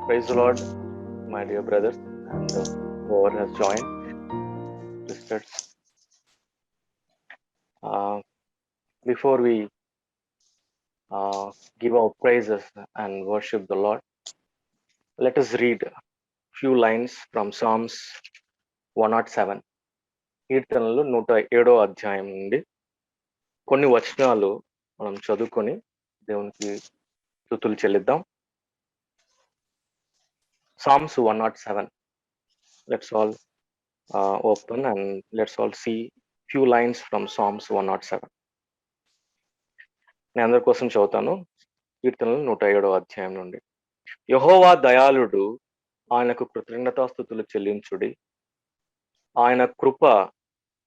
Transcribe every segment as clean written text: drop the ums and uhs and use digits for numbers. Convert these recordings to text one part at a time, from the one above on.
Praise the Lord, my dear brothers, and whoever has joined, sisters. Before we give our praises and worship the Lord, let us read a few lines from Psalms 107. కీర్తనలు 107వ అధ్యాయం నుండి కొన్ని వచనాలు మనం చదువుకొని దేవునికి స్తుతులు చెల్లిద్దాం. Psalms 107. Let's all open and let's all see few lines from Psalms 107. నేను అందరి కోసం చదువుతాను. కీర్తనలు 107వ అధ్యాయం నుండి. యెహోవా దయాళుడు, ఆయనకు కృతజ్ఞతాస్తుతులు చెల్లించుడి. ఆయన కృప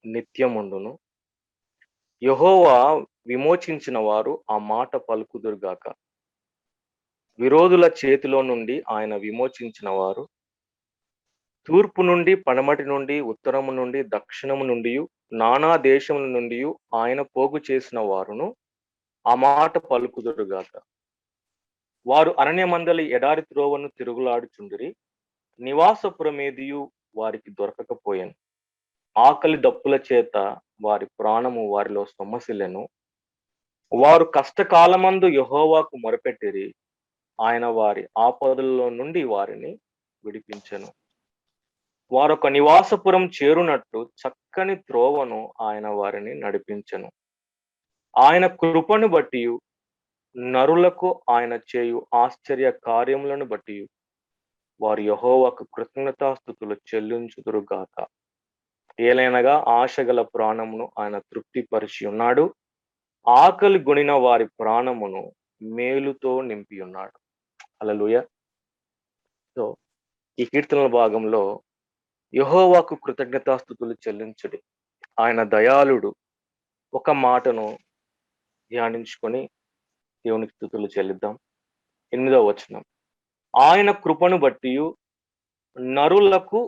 నిత్యముండును. యెహోవా విమోచించిన వారు ఆ మాట పలుకుదురుగాక. విరోధుల చేతిలో నుండి ఆయన విమోచించిన వారు తూర్పు నుండి, పడమటి నుండి, ఉత్తరము నుండి, దక్షిణము నుండి, నానా దేశముల నుండి ఆయన పోగు చేసిన వారును ఆ మాట పలుకుదురుగాక. వారు అరణ్యమందలి ఎడారి త్రోవను తిరుగులాడుచుండిరి. నివాసపురమేదియు వారికి దొరకకపోయాను. ఆకలి దప్పుల చేత వారి ప్రాణము వారిలో సొమ్మసిల్లెను. వారు కష్టకాలమందు యెహోవాకు మొరపెట్టిరి. ఆయన వారి ఆపదల్లో నుండి వారిని విడిపించెను. వారొక నివాసపురం చేరునట్టు చక్కని త్రోవను ఆయన వారిని నడిపించెను. ఆయన కృపను బట్టి నరులకు ఆయన చేయు ఆశ్చర్య కార్యములను బట్టి వారు యెహోవాకు కృతజ్ఞతాస్తుతులు చెల్లించుదురుగాక. ఏలైనగా ఆశగల ప్రాణమును ఆయన తృప్తిపరిచి ఉన్నాడు. ఆకలి గొనిన వారి ప్రాణమును మేలుతో నింపి ఉన్నాడు. హల్లెలూయా. సో ఈ కీర్తనల భాగంలో యెహోవాకు కృతజ్ఞతాస్తుతులు చెల్లించుడి, ఆయన దయాళుడు, ఒక మాటను ధ్యానించుకొని దేవునికి స్తుతులు చెల్లిద్దాం. 8వ వచనం. ఆయన కృపను బట్టి నరులకు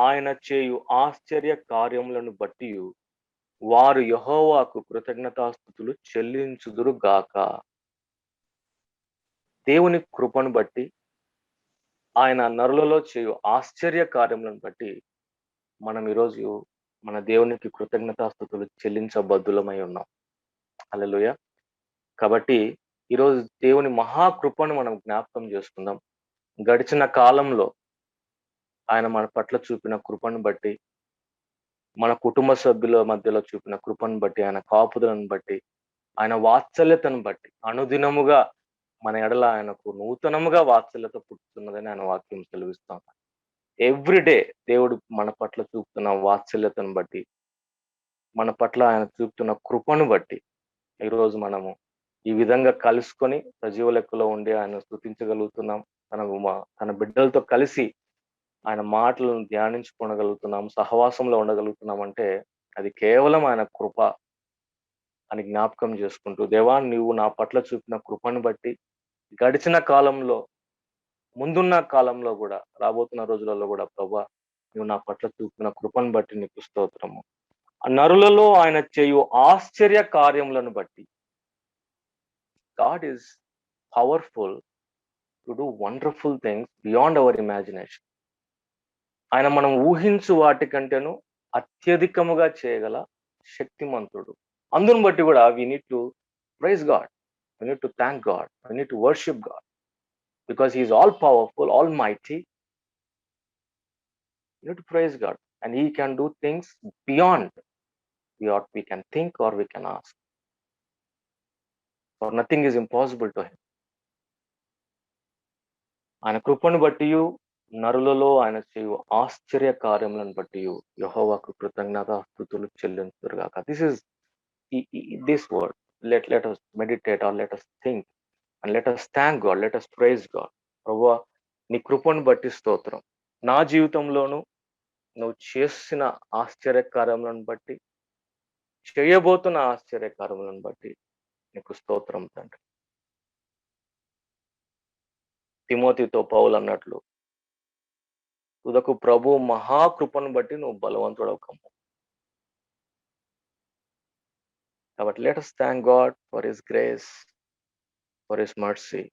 ఆయన చేయు ఆశ్చర్య కార్యములను బట్టి వారు యెహోవాకు కృతజ్ఞతాస్తుతులు చెల్లించుదురుగాక. దేవుని కృపను బట్టి, ఆయన నరులలో చేయు ఆశ్చర్య కార్యములను బట్టి మనం ఈరోజు మన దేవునికి కృతజ్ఞతాస్తుతులు చెల్లించబద్దులమై ఉన్నాం. హల్లెలూయా. కాబట్టి ఈరోజు దేవుని మహాకృపను మనం జ్ఞాపకం చేసుకుందాం. గడిచిన కాలంలో ఆయన మన పట్ల చూపిన కృపను బట్టి, మన కుటుంబ సభ్యుల మధ్యలో చూపిన కృపను బట్టి, ఆయన కాపుదలను బట్టి, ఆయన వాత్సల్యతను బట్టి అనుదినముగా మన ఎడల ఆయనకు నూతనముగా వాత్సల్యత పుట్టుతున్నదని ఆయన వాక్యం సెలవిస్తాం. ఎవ్రీడే దేవుడు మన పట్ల చూపుతున్న వాత్సల్యతను బట్టి, మన పట్ల ఆయన చూపుతున్న కృపను బట్టి ఈరోజు మనము ఈ విధంగా కలుసుకొని సజీవ లెక్కలో ఉండి ఆయన స్తుతించగలుగుతున్నాం. తన బిడ్డలతో కలిసి ఆయన మాటలను ధ్యానించుకోగలుగుతున్నాం, సహవాసంలో ఉండగలుగుతున్నాం అంటే అది కేవలం ఆయన కృప అని జ్ఞాపకం చేసుకుంటూ, దేవా నువ్వు నా పట్ల చూపిన కృపను బట్టి గడిచిన కాలంలో, ముందున్న కాలంలో కూడా, రాబోతున్న రోజులలో కూడా ప్రభా నువ్వు నా పట్ల చూపిన కృపను బట్టి నీకు స్తోత్రము. నరులలో ఆయన చేయు ఆశ్చర్య కార్యములను బట్టి. God is powerful to do wonderful things beyond our imagination. ఆయన మనం ఊహించు వాటికంటేను అత్యధికముగా చేయగల శక్తిమంతుడు. అందును బట్టి కూడా we need to praise God, we need to thank God, we need to worship God because he is all powerful, almighty. We need to praise God and he can do things beyond what we can think or we can ask. For nothing is impossible to him. ఆయన కృపను బట్టి నరులలో ఆయన చేయు ఆశ్చర్య కార్యములను బట్టి యెహోవాకు కృతజ్ఞతాస్తుతులు చెల్లించుదురుగాక. This is this word. Let us meditate or let us think and let us thank God, let us praise God. ప్రభువా నీ కృపను బట్టి స్తోత్రం. నా జీవితంలోను నువ్వు చేసిన ఆశ్చర్య కార్యములను బట్టి, చేయబోతున్న ఆశ్చర్య కార్యములను బట్టి నీకు స్తోత్రం తండ్రి. తిమోతితో పౌలు అన్నట్లు తుదకు ప్రభు మహాకృపను బట్టి నువ్వు బలవంతుడవు కమ్ము. కాబట్టి let us thank God for his grace, for his mercy.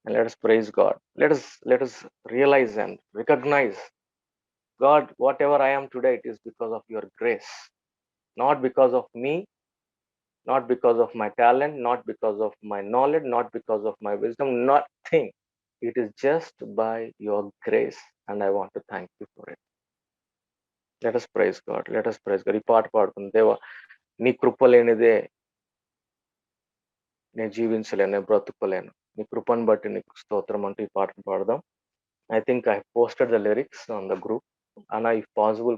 And let us praise God. Let us realize and recognize, God, whatever I am today, it is because of your grace, not because of me, not because of my talent, not because of my knowledge, not because of my wisdom, nothing. It is just by your grace, and I want to thank you for it. Let us praise God. Let us praise God. ఈ పాట పాడుకుంది, దేవా నీ కృప లేనిదే నేను జీవించలేను, నేను బ్రతుకోలేను. నీ కృపను బట్టి నీకు స్తోత్రం అంటూ ఈ పాటను పాడదాం. I think I posted the lyrics on the group. Anna, if possible,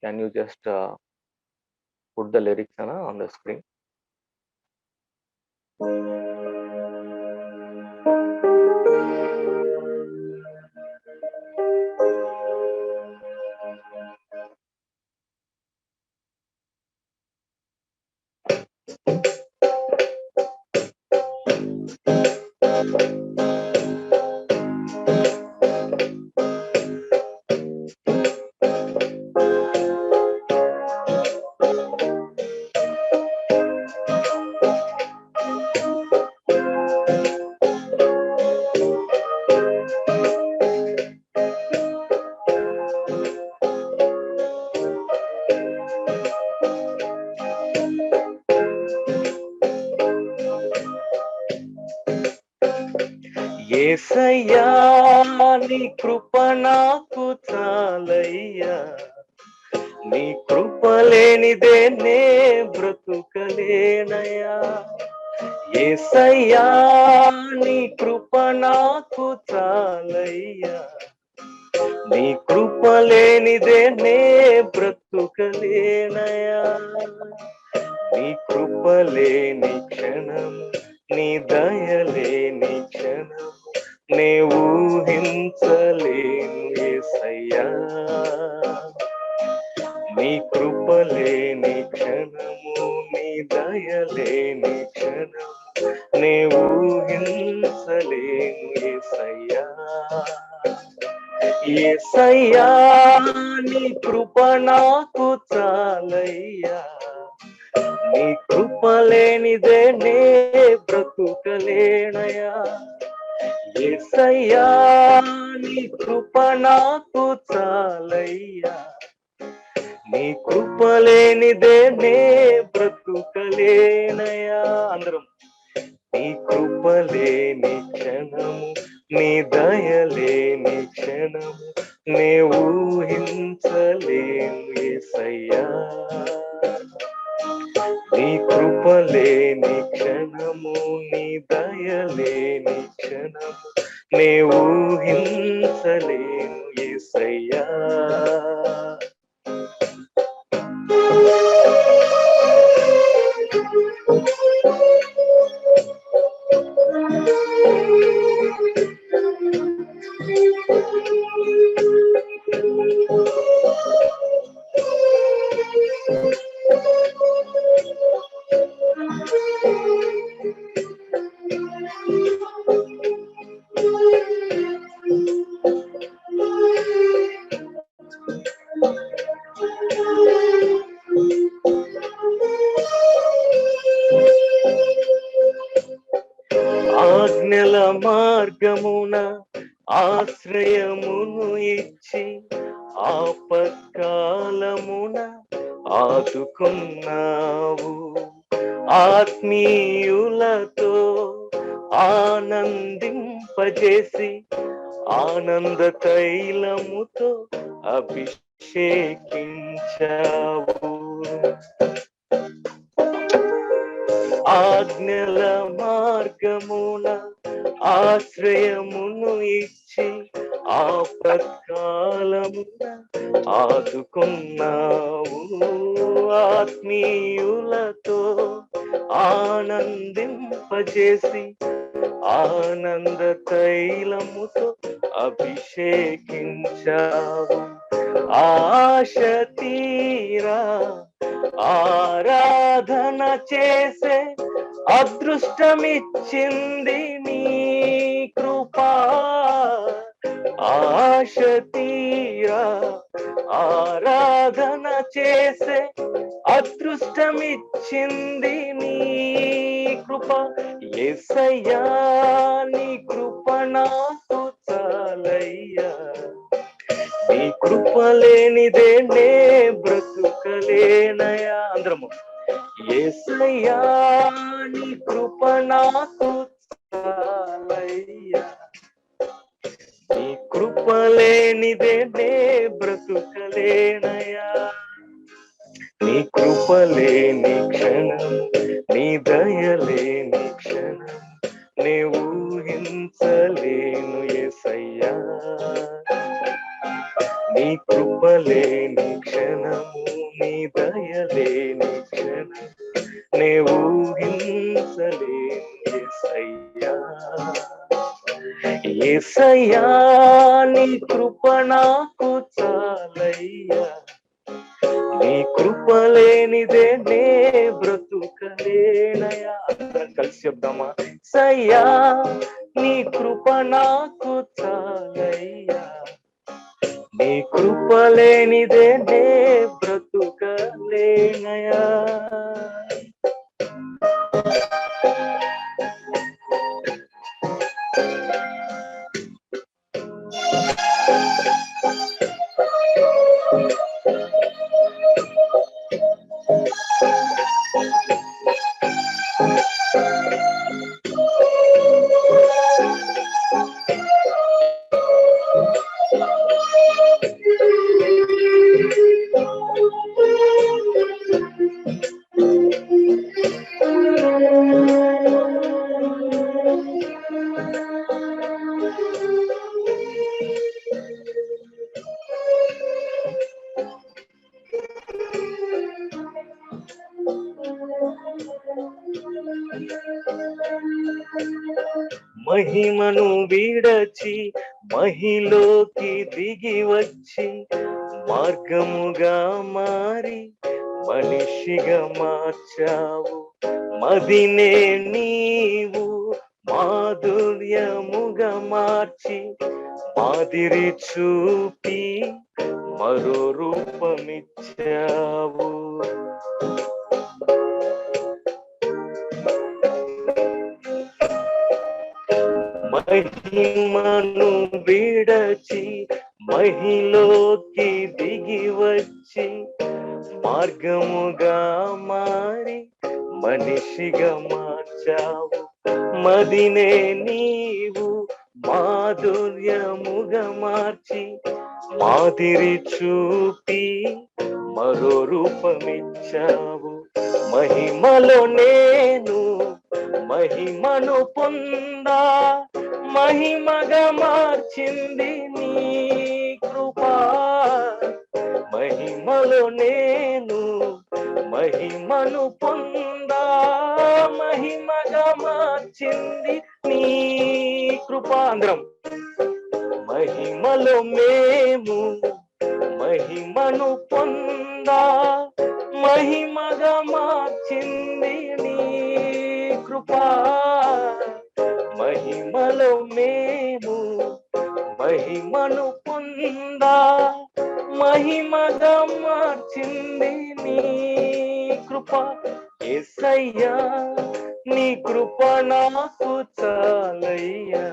can you just put the lyrics, Anna, on the screen? యేసయ్యా నీ కృప నాకు చాలయ్యా, నీ కృప లేనిదే నే బ్రతుకలేనయ్యా. యేసయ్యా నీ కృప నాకు చాలయ్యా, నీ కృప లేనిదే నే బ్రతుకలేనయ్యా. నీ కృప లేని క్షణము, నీ దయ లేని క్షణము నే ఊహించలేను యేసయ్యా. నీ కృప లేని క్షణము, నీ దయ లేని క్షణము నే ఊహించలేను యేసయ్యా. యేసయ్యా నీ కృప నాకు చాలయ్యా, నీ కృప లేనిదే నే బ్రతుకలేనయ్యా. యేసయ్యా నీ కృప నాకు చాలయ్యా, నీ కృప లేనిదే నే బ్రతుకలేనయ్యా. అందరం నీ కృప లేని క్షణము, నీ దయ లేని క్షణము నే ఊహించలేను యేసయ్యా. నీ కృప లేని క్షణము, నీ దయ లేని క్షణము నే ఊహించలేను యేసయ్యా. ఆజ్ఞల మార్గమున ఆశ్రయమును ఇచ్చి, ఆపత్కాలమున ఆదుకున్నావు. ఆత్మీయులతో ఆనందింపజేసి, ఆనంద తైలముతో అభిషేకించావు. ఆజ్ఞల మార్గమున ఆశ్రయమును ఇచ్చి, ఆపత్కాలమున ఆదుకున్నావు. ఆత్మీయులతో ఆనందింపజేసి, ఆనంద తైలముతో అభిషేకించావు. ఆశ తీరా ఆరాధన చేసే అదృష్టమిచ్చింది నీ కృపా. ఆశ తీరా ఆరాధన చేసే అదృష్టమిచ్చింది నీ కృప. యేసయ్యా నీ కృప నాకు చాలయ్యా, నీ కృప లేనిదే నే బ్రతుకలేనయా. అందరము యేసయ్యా, నీ కృప నాకు చాలయ్యా, నీ కృప లేనిదే నే బ్రతుకలేనయా. నీ కృప లేని క్షణం, నీ దయ లేని క్షణం నే ఊహించలేను యేసయ్యా. నీ కృప లేని క్షణము, నీ దయ లేని క్షణం నే ఊహించలేను యేసయ్యా. యేసయ్యా, నీ కృప నాకు చాలయ్యా, నీ కృప లేనిదే నే బ్రతుకలేనయా. అందరం కలిసి చెప్దామా? సయ్యా, నీ కృప నాకు చాలయ్యా, నీ కృప లేనిదే నే బ్రతుకలేనయా. మహిమను విడచి మహిలోకి దిగి వచ్చి మార్గముగా మారి మనిషిగా మార్చావు. మదినే నీవు మాధుర్యముగా మార్చి మాదిరి చూపి మరో రూపమిచ్చావు. మహిమను విడచి మహిలోకి దిగి వచ్చి మార్గముగా మారి మనిషిగా మార్చావు. మదినే నీవు మాధుర్యముగా మార్చి మాదిరి చూపి మరో రూపమిచ్చావు. మహిమలో నేను మహిమను పొందా, మహిమగా మార్చింది నీ కృపా. మహిమలో నేను మహిమను పొందా, మహిమగా మార్చింది నీ కృపా. అందరం మహిమలో మేము మహిమను పొందా, మహిమగా మార్చింది నీ కృపా. మహిమలో మేము మహిమను పొందా, మహిమగా మార్చింది నీ కృప. యేసయ్యా, నీ కృప నాకు చాలయ్యా,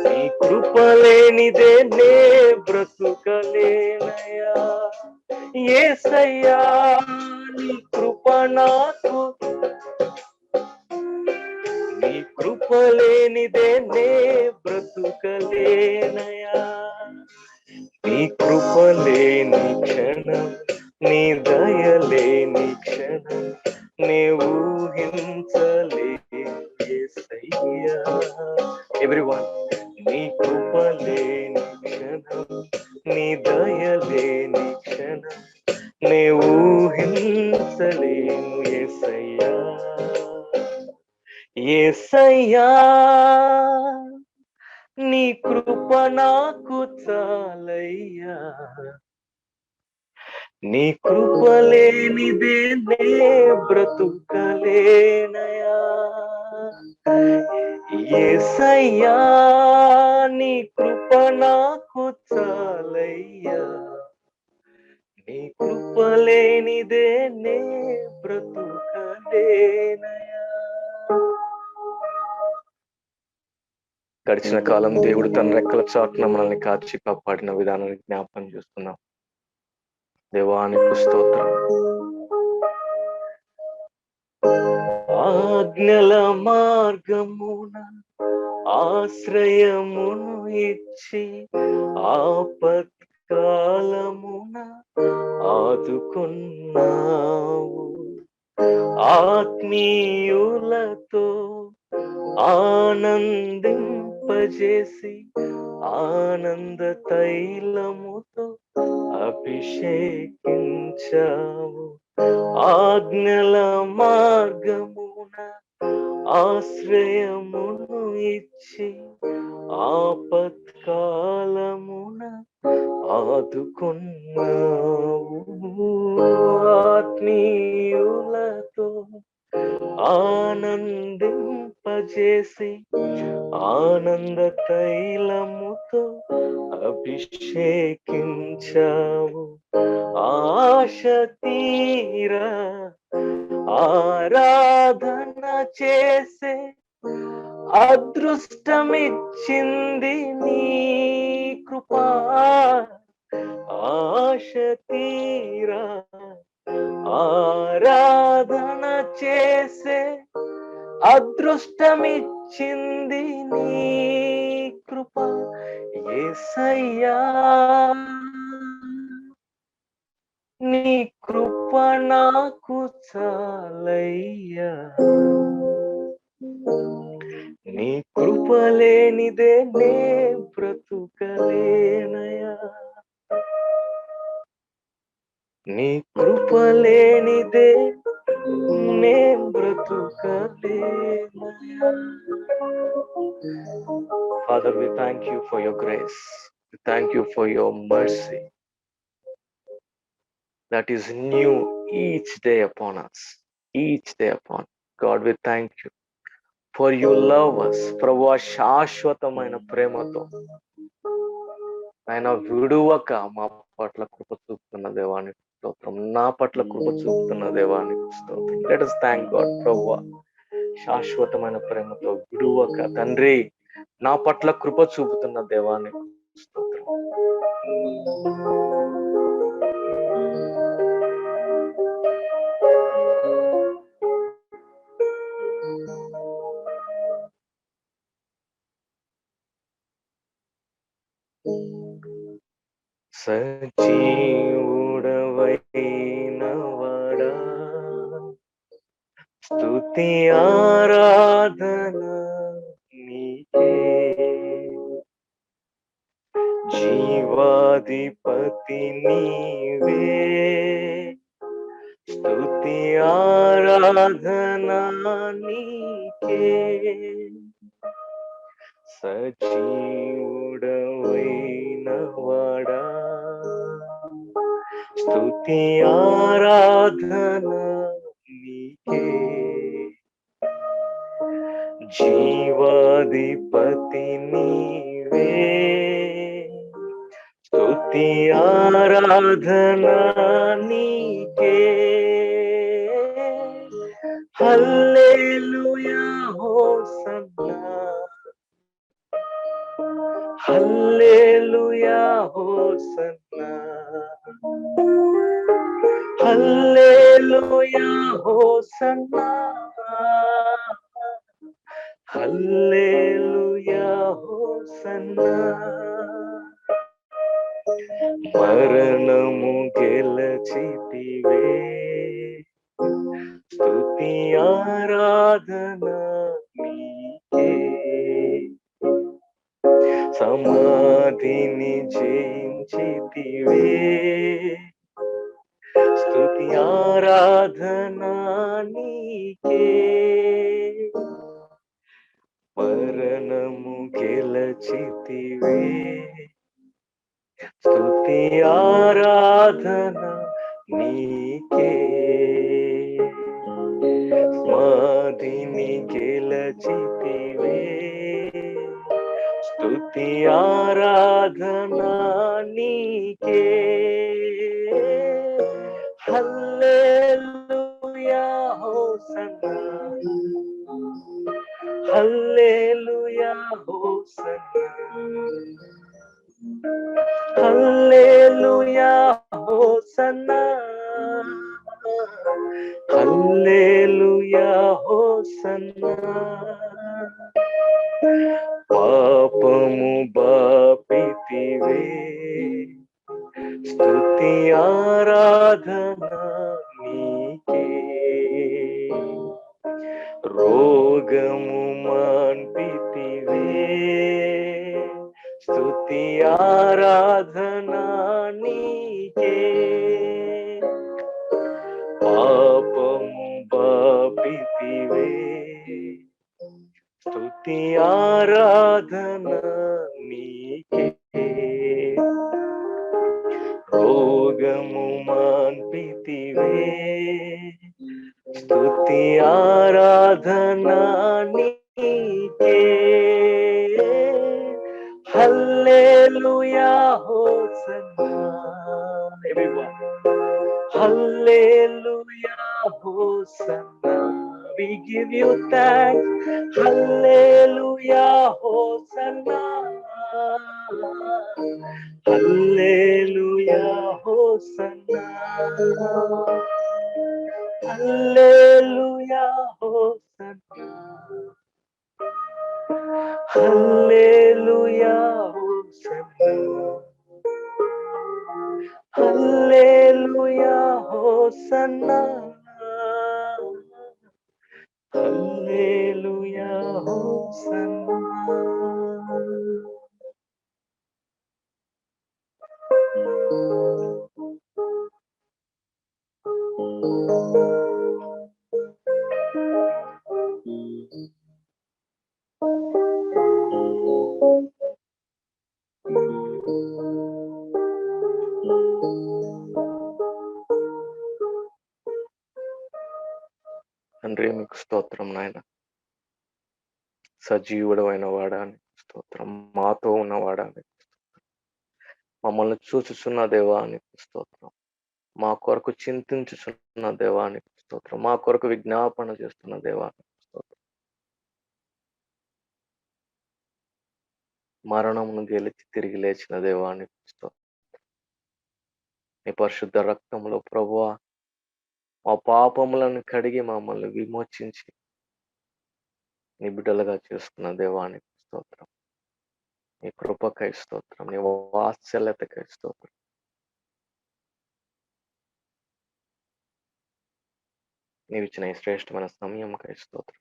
నీ కృప లేనిదే నే బ్రతుకలేనయా. యేసయ్యా, నీ కృప నాకు, నీ కృప లేనిదే నే బ్రతుకలేనయా. నీ కృప లేని క్షణం, నీ దయ లేని క్షణం నే ఊహించలేను యేసయ్యా. ఎవ్రీవన్, నీ కృప లేని క్షణం, నీ దయ లేని క్షణం నే ఊహించలేను యేసయ్యా. యేసయ్యా, నీ కృప నాకు చాలయ్యా, నీ కృప లేనిదే నే బ్రతుకలేనయా. యేసయ్యా, నీ కృప నాకు చాలయ్యా, నీ కృప లేనిదే నే బ్రతుకలేనయా. గడిచిన కాలం దేవుడు తన రెక్కల చాటున మనల్ని కాచి కాపాడిన విధానాన్ని జ్ఞాపకం చేస్తున్నాం. దేవానికి స్తోత్రం. ఆజ్ఞల మార్గమున ఆశ్రయమును ఇచ్చి ఆపత్కాలమున ఆదుకున్నావు. ఆత్మీయులతో ఆనందింపజేసి ఆనంద తైలముతో అభిషేకించావు. ఆజ్ఞల మార్గమున ఆశ్రయమును ఇచ్చి ఆపత్కాలమున ఆదుకున్నావు. ఆత్మీయులతో ఆనందింపజేసి ఆనంద తైలముతో అభిషేకించావు. ఆశ తీరా ఆరాధన చేసే అదృష్టమిచ్చింది నీ కృపా. ఆశ తీరా ఆరాధన చేసే అదృష్టమిచ్చింది నీ కృప. యేసయ్యా నీ కృప నాకు చాలయ్యా. నీ కృప లేనిదే నే బ్రతుకలేనయా. నీ కృప లేనిదే నే బ్రతుకలేనయా. Father, we thank you for your grace. We thank you for your mercy that is new each day upon us. Each day upon. God, we thank you for you love us. ప్రభు శాశ్వతమైన ప్రేమతో ఆయన విడువక మా పట్ల కృప చూపుతున్న దేవానికి స్తోత్రం. నా పట్ల కృప చూపుతున్న దేవానికి స్తోత్రం. Let us thank God. ప్రభు శాశ్వతమైన ప్రేమతో విడువక తండ్రి నా పట్ల కృప చూపుతున్న దేవానికి స్తోత్రం. సజీవుడవైన వాడా స్తుతి ఆరాధన నీకే. జీవాధిపతి నీవే స్తుతి ఆరాధన నీకే. సజీవుడవైన వాడా స్తుతి ఆరాధన నీకే. జీవాధిపతి నీవే స్తుతి ఆరాధన నీకే. హల్లెలూయా హోసన్నా. హల్లెలూయా హోసన్నా. హల్లెలూయా హోసన్నా. హల్లెలూయా హోసన్నా. మరణము గెలచితివే స్తుతి ఆరాధన నీకే. సమాధిని జయించితివే స్తుతి ఆరాధన నీకే. మరణము గెలచితివే స్తుతి ఆరాధన నీకే. సమాధిని గెలచితివే స్తుతి ఆరాధన నీకే. హల్లెలూయా హోసన్నా. హల్లెలూయా హల్లెలూయా హోసన్నా హల్లెలూయా హోసన్నా పాపము బాపితివే స్తుతి ఆరాధన నీకే రోగము మాన్పితివే స్తుతి ఆరాధన నీకే పాపము బాపితివే స్తుతి ఆరాధన నీకే రోగము మాన్పితివే స్తుతి ఆరాధన నీకే హల్లెలూయా hosanna everyone hallelujah hosanna we give you thanks హల్లెలూయా హోసన్నా హల్లెలూయా హోసన్నా హల్లెలూయా హోసన్నా హల్లెలూయా హోసన్నా హల్లెలూయా హోసన్నా హల్లెలూయా హోసన్నా తండ్రి మీకు స్తోత్రం నాయన సజీవుడమైన వాడాని స్తోత్రం మాతో ఉన్నవాడాని మమ్మల్ని చూచుచున్న దేవానికి స్తోత్రం మా కొరకు చింతించుచున్న దేవానికి స్తోత్రం మా కొరకు విజ్ఞాపన చేస్తున్న దేవానికి స్తోత్రం మరణమును గెలిచి తిరిగి లేచిన దేవానికి స్తోత్రం నీ పరిశుద్ధ రక్తంలో ప్రభువా మా పాపములను కడిగి మమ్మల్ని విమోచించి నీ బిడ్డలుగా చేసుకున్న దేవానికి స్తోత్రం నీ కృపకై స్తోత్రం నీ వాత్సల్యతకై స్తోత్రం నీవు ఇచ్చిన ఈ శ్రేష్టమైన సమయంకై స్తోత్రం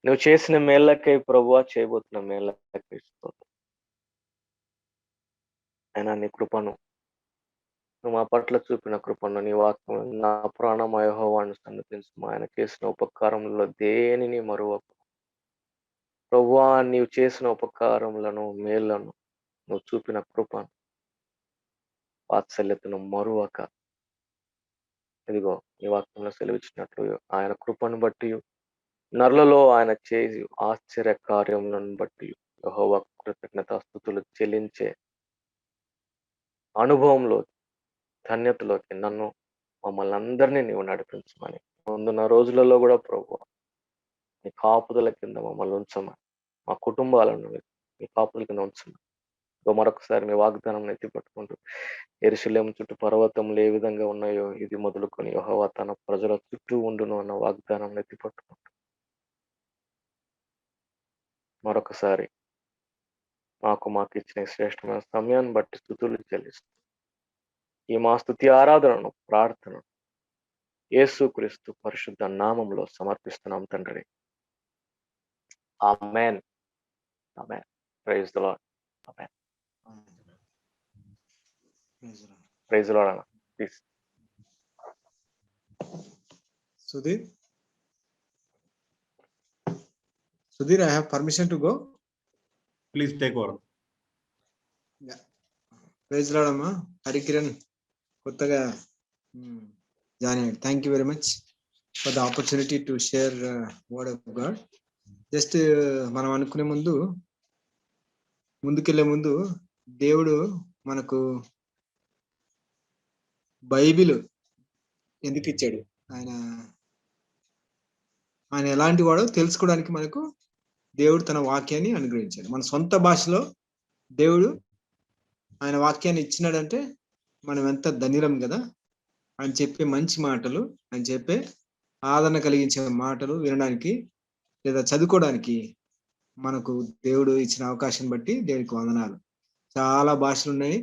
నువ్వు చేసిన మేళ్ళకై ప్రభువా చేయబోతున్న మేళ్ళకై స్తోత్రం అయినా నీ కృపను నువ్వు మా పట్ల చూపిన కృపను నీ వాక్యం నా ప్రాణమ యెహోవాను సన్నిధించు ఆయన చేసిన ఉపకారములలో దేనిని మరువకు ప్రభువా నీవు చేసిన ఉపకారములను మేళ్లను నువ్వు చూపిన కృపను వాత్సల్యతను మరువక ఇదిగో ఈ వాక్యంలో సెలవిచ్చినట్లు ఆయన కృపను బట్టి నరులలో ఆయన చేసి ఆశ్చర్య కార్యములను బట్టి యెహోవా కృతజ్ఞతాస్తుతులు చెల్లించే అనుభవంలో ధన్యతలోకి నన్ను మమ్మల్ని అందరినీ నీవు నడిపించమని ముందున్న రోజులలో కూడా ప్రభువా నీ కాపుదల కింద మమ్మల్ని ఉంచమని మా కుటుంబాలను మీ కాపుదల కింద ఉంచమని మరొకసారి మీ వాగ్దానం ఎత్తి పట్టుకుంటూ యెరూషలేము చుట్టూ పర్వతములు ఏ విధంగా ఉన్నాయో ఇది మొదలుకొని యెహోవా తన ప్రజల చుట్టూ ఉండును అన్న వాగ్దానం ఎత్తి పట్టుకుంటూ మరొకసారి మాకు ఇచ్చిన శ్రేష్టమైన సమయాన్ని బట్టి స్తుతులు చెల్లిస్తూ ఈ మా స్తుతి ఆరాధనను ప్రార్థనను యేసుక్రీస్తు పరిశుద్ధ నామములో సమర్పిస్తున్నాం తండ్రి ఆమేన్ ఆమేన్ ప్రైజ్ ది లార్డ్ ఆమేన్ ప్రైజ్ ది లార్డ్ అన్న please Sudhir, I have permission to go. Please take over. Yeah. Praise the Lord, Amma. Hari Kiran, kottaga join. Thank you very much for the opportunity to share word of God. Just మనం అనుకునే ముందుకెళ్లే ముందు దేవుడు మనకు Bible ఎందుకు ఇచ్చాడు, ఆయన ఎలాంటి వాడో తెలుసుకోవడానికి మనకు దేవుడు తన వాక్యాన్ని అనుగ్రహించాడు. మన సొంత భాషలో దేవుడు ఆయన వాక్యాన్ని ఇచ్చినాడంటే మనం ఎంత ధన్యులం కదా. ఆయన చెప్పే మంచి మాటలు, ఆయన చెప్పే ఆదరణ కలిగించే మాటలు వినడానికి లేదా చదువుకోవడానికి మనకు దేవుడు ఇచ్చిన అవకాశం బట్టి దేవునికి వందనాలు. చాలా భాషలు ఉన్నాయి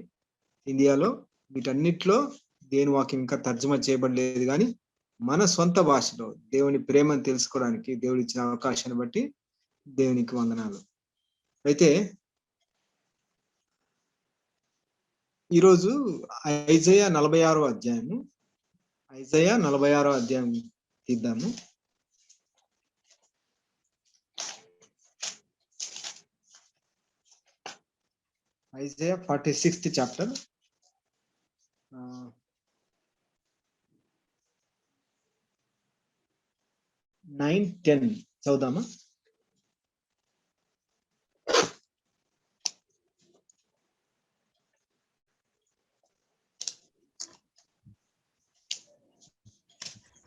ఇండియాలో, వీటన్నిటిలో దేవుని వాక్యం ఇంకా తర్జుమా చేయబడలేదు. కానీ మన సొంత భాషలో దేవుని ప్రేమను తెలుసుకోవడానికి దేవుడు ఇచ్చిన అవకాశాన్ని బట్టి దేవునికి వందనాలు. అయితే ఈరోజు ఐజయా 46వ అధ్యాయము, ఐజయా 46వ అధ్యాయం తీద్దాము. ఐజయా 46th చాప్టర్, 9-10 చదువుదామా?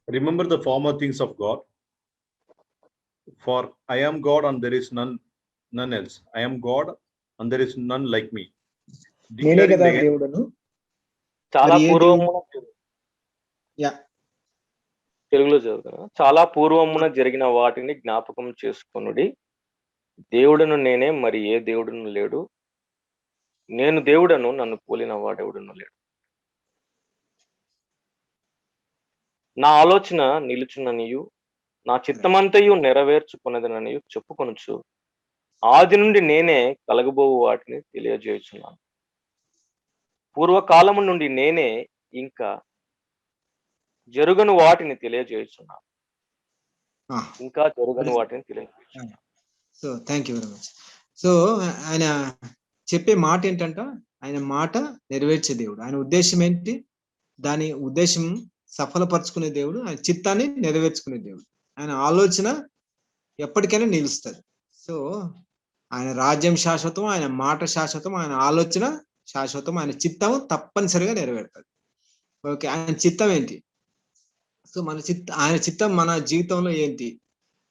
Remember the former things of God, for I am God and there is none else. I am God and there is none like me. నేనే Declaring కదా the end, దేవుడను. చాలా మరి ఏ పూర్వమున yeah తెలుగులో చదువుతున్నా. చాలా పూర్వమున జరిగిన వాటిని జ్ఞాపకం చేసుకొనుడి. దేవుడను నేనే, మరి ఏ దేవుడును లేడు. నేను దేవుడను, నన్ను పోలిన వాడెవడును లేడు. నా ఆలోచన నిలుచుననియు, నా చిత్తమంతయు నెరవేర్చుకున్నదననియు చెప్పుకొనుచు, ఆది నుండి నేనే కలగబోవు వాటిని తెలియజేయుచున్నాను. పూర్వకాలము నుండి నేనే ఇంకా జరుగను వాటిని తెలియజేయుచున్నాను. ఇంకా జరుగను వాటిని తెలియజేయుచున్నాను. So thank you very much. So ఆయన చెప్పే మాట ఏంటంట, ఆయన మాట నెరవేర్చే దేవుడు. ఆయన ఉద్దేశం ఏంటి? దాని ఉద్దేశం సఫలపరచుకునే దేవుడు, ఆయన చిత్తాన్ని నెరవేర్చుకునే దేవుడు. ఆయన ఆలోచన ఎప్పటికైనా నిలుస్తుంది. సో ఆయన రాజ్యం శాశ్వతం, ఆయన మాట శాశ్వతం, ఆయన ఆలోచన శాశ్వతం, ఆయన చిత్తం తప్పనిసరిగా నెరవేరుతుంది. ఓకే, ఆయన చిత్తం ఏంటి? సో ఆయన చిత్తం మన జీవితంలో ఏంటి,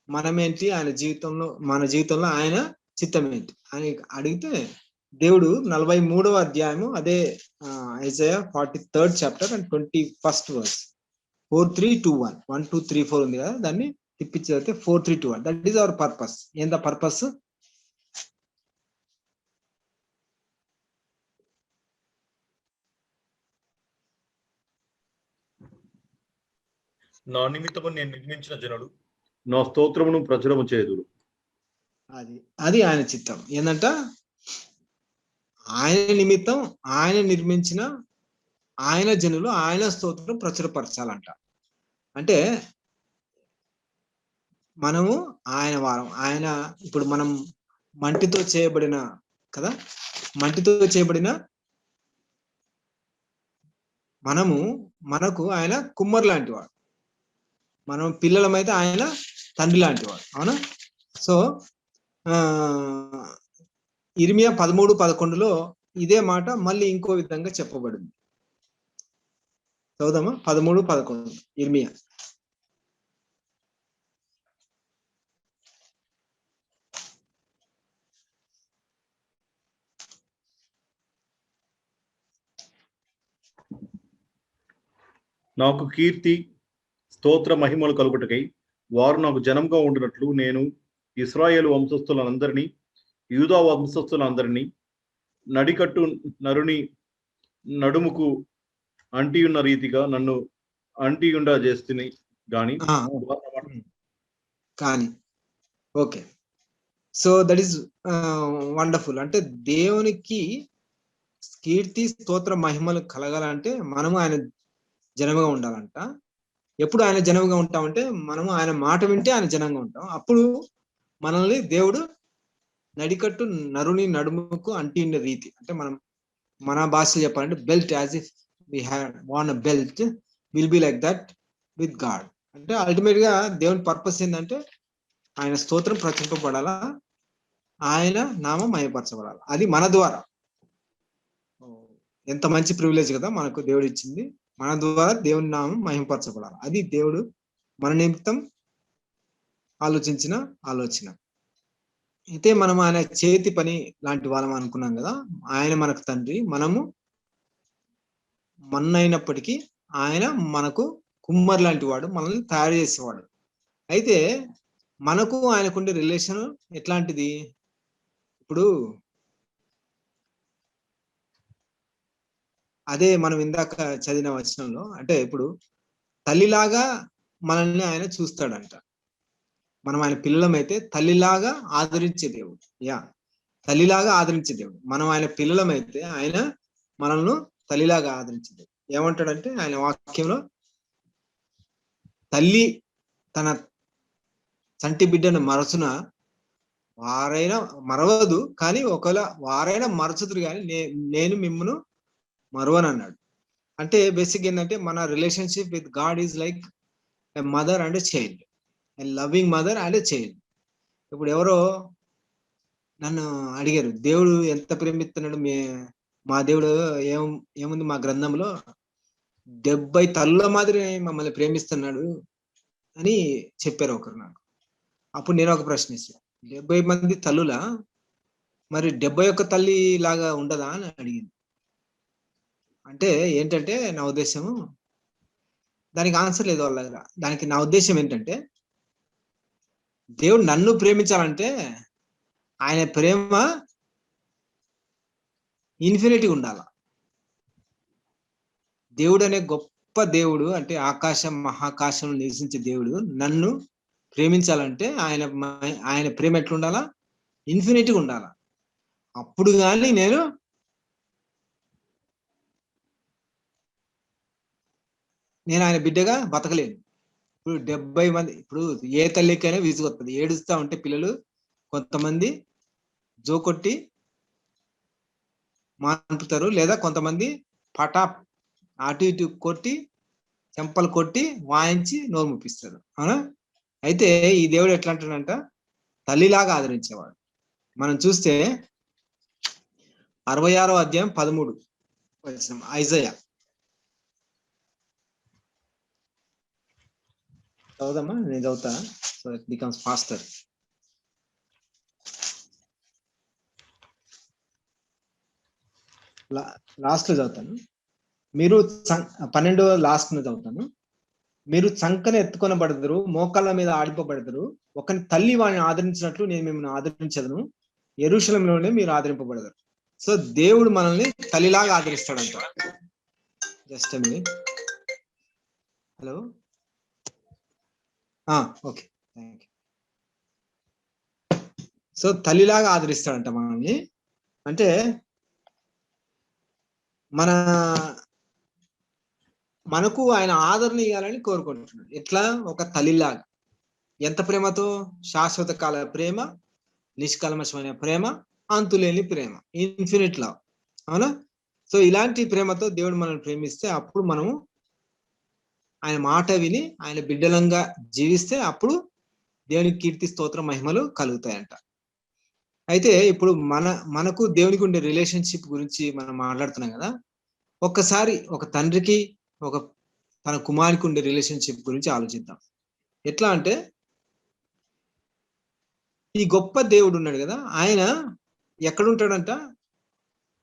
మనమేంటి, ఆయన జీవితంలో, మన జీవితంలో ఆయన చిత్తం ఏంటి అని అడిగితే దేవుడు 43వ అధ్యాయము, అదే Isaiah 43rd chapter and 21st verse, 4-3-2-1, 1-2-3-4 ఉంది కదా, దాన్ని తిప్పించి చదివితే 4-3-2-1. That is our purpose. ఏందా పర్పస్? నా నిమిత్తము నేను నిర్మించిన జనులు నా స్తోత్రమును ప్రచురము చేయుదురు. అది ఆయన చిత్తం. ఏంటంట, ఆయన నిమిత్తం ఆయన నిర్మించిన ఆయన జనులు ఆయన స్తోత్రం ప్రచురపరచాలంట. అంటే మనము ఆయన వారం, ఆయన ఇప్పుడు మనం మంటితో చేయబడిన కదా, మంటితో చేయబడిన మనకు ఆయన కుమ్మర్ లాంటి వాడు, మనం పిల్లలమైతే ఆయన తండ్రి లాంటి వాడు. అవునా? సో ఇర్మియా 13-11లో ఇదే మాట మళ్ళీ ఇంకో విధంగా చెప్పబడింది. చదువుదామా? 13-11 ఇర్మియా. నాకు కీర్తి స్తోత్ర మహిమలు కలుగుటకై వారు నాకు జనంగా ఉండినట్లు నేను ఇశ్రాయేలు వంశస్థులందరినీ, యూదా వంశస్థులందరినీ నడికట్టు నరుని నడుముకు అంటియున్న రీతిగా నన్ను అంటియుండా చేస్తుని కానీ okay, so that is wonderful. అంటే దేవునికి కీర్తి స్తోత్ర మహిమలు కలగాలంటే మనము ఆయన జనముగా ఉండాలంట. ఎప్పుడు ఆయన జనముగా ఉంటామంటే మనము ఆయన మాట వింటే ఆయన జనంగా ఉంటాం. అప్పుడు మనల్ని దేవుడు నడికట్టు నరుని నడుముకు అంటిండే రీతి, అంటే మనం మన భాషలో చెప్పాలంటే belt, as if we have won a belt, will be like that with God. అంటే అల్టిమేట్ గా దేవుని పర్పస్ ఏంటంటే ఆయన స్తోత్రం ప్రచురింపబడాలా, ఆయన నామం మహిమపరచబడాలి. అది మన ద్వారా. ఎంత మంచి ప్రివిలేజ్ కదా మనకు దేవుడు ఇచ్చింది. మన ద్వారా దేవుని నామం మహిమపరచబడాలి. అది దేవుడు మన నిమిత్తం ఆలోచించిన ఆలోచన. అయితే మనం ఆయన చేతి పని లాంటి వాళ్ళం అనుకున్నాం కదా. ఆయన మనకు తండ్రి, మనము మన్నైనప్పటికీ ఆయన మనకు కుమ్మరి లాంటి వాడు, మనల్ని తయారు చేసేవాడు. అయితే మనకు ఆయనకుండే రిలేషన్ ఎట్లాంటిది? ఇప్పుడు అదే మనం ఇందాక చదివిన వచనంలో, అంటే ఇప్పుడు తల్లిలాగా మనల్ని ఆయన చూస్తాడంట. మనం ఆయన పిల్లలమైతే తల్లిలాగా ఆదరించే దేవుడు. తల్లిలాగా ఆదరించే దేవుడు. మనం ఆయన పిల్లలమైతే ఆయన మనల్ని తల్లిలాగా ఆదరించే దేవుడు. ఏమంటాడంటే ఆయన వాక్యంలో, తల్లి తన చంటి బిడ్డను మరచున వారైనా మరవదు, కానీ ఒకవేళ వారైనా మరచుదురు కానీ నేను మిమ్మను మరవను అన్నాడు. అంటే బేసిక్ ఏంటంటే మన relationship with God is like a mother and a child, a loving mother and a child. ఇప్పుడు ఎవరో నన్ను అడిగారు, దేవుడు ఎంత ప్రేమిస్తున్నాడు, మా దేవుడు ఏముంది మా గ్రంథంలో 70 తల్లుల మాదిరి మమ్మల్ని ప్రేమిస్తున్నాడు అని చెప్పారు ఒకరు నాకు. అప్పుడు నేను ఒక ప్రశ్న ఇచ్చాను, 70 మంది తల్లులా, మరి 71 తల్లి లాగా ఉండదా అని అడిగింది. అంటే ఏంటంటే నా ఉద్దేశము, దానికి ఆన్సర్ లేదు వాళ్ళ దగ్గర. దానికి నా ఉద్దేశం ఏంటంటే, దేవుడు నన్ను ప్రేమించాలంటే ఆయన ప్రేమ ఇన్ఫినిటీ ఉండాల. దేవుడు అనే గొప్ప దేవుడు, అంటే ఆకాశం మహాకాశం నివసించే దేవుడు నన్ను ప్రేమించాలంటే ఆయన ప్రేమ ఎట్లుండాలా? ఇన్ఫినిటీ ఉండాలా. అప్పుడు కానీ నేను ఆయన బిడ్డగా బతకలేను. ఇప్పుడు 70 మంది, ఇప్పుడు ఏ తల్లికైనా విసుగొస్తుంది. ఏడుస్తా ఉంటే పిల్లలు కొంతమంది జోకొట్టి మాన్పుతారు, లేదా కొంతమంది పటా అటు ఇటు కొట్టి చెంపలు కొట్టి వాయించి నోరు ముప్పిస్తారు. అవునా? అయితే ఈ దేవుడు ఎట్లా అంటాడంట, తల్లిలాగా ఆదరించేవాడు. మనం చూస్తే 66వ అధ్యాయం 13 వచనం, ఐజయా చదువుదామా? నేను చదువుతా, so it becomes faster. Last లో చదువుతాను. మీరు 12 లాస్ట్ లో చదువుతాను. మీరు చంకన ఎత్తుకొనబడదురు, మోకాళ్ళ మీద ఆడిపబడదురు. ఒకని తల్లి వాడిని ఆదరించినట్లు నేను మిమ్మల్ని ఆదరించదను, యెరూషలేములోనే మీరు ఆదరింపబడతారు. సో దేవుడు మనల్ని తల్లిలాగా ఆదరిస్తాడంట. Just a minute. Hello, okay, thank you. So తల్లిలాగా ఆదరిస్తాడంట మనల్ని. అంటే మనకు ఆయన ఆదరణ ఇవ్వాలని కోరుకుంటున్నాడు. ఎట్లా? ఒక తల్లిలాగా. ఎంత ప్రేమతో? శాశ్వత కాల ప్రేమ, నిష్కల్మషమైన ప్రేమ, అంతులేని ప్రేమ, ఇన్ఫినిట్ లవ్. అవునా? సో ఇలాంటి ప్రేమతో దేవుడు మనల్ని ప్రేమిస్తే అప్పుడు మనము ఆయన మాట విని ఆయన బిడ్డలంగా జీవిస్తే అప్పుడు దేవునికి కీర్తి, స్తోత్ర, మహిమలు కలుగుతాయంట. అయితే ఇప్పుడు మనకు దేవునికి ఉండే రిలేషన్షిప్ గురించి మనం మాట్లాడుతున్నాం కదా. ఒక్కసారి ఒక తండ్రికి తన కుమారునికి ఉండే రిలేషన్షిప్ గురించి ఆలోచిద్దాం. ఎట్లా అంటే, ఈ గొప్ప దేవుడు ఉన్నాడు కదా, ఆయన ఎక్కడుంటాడంట?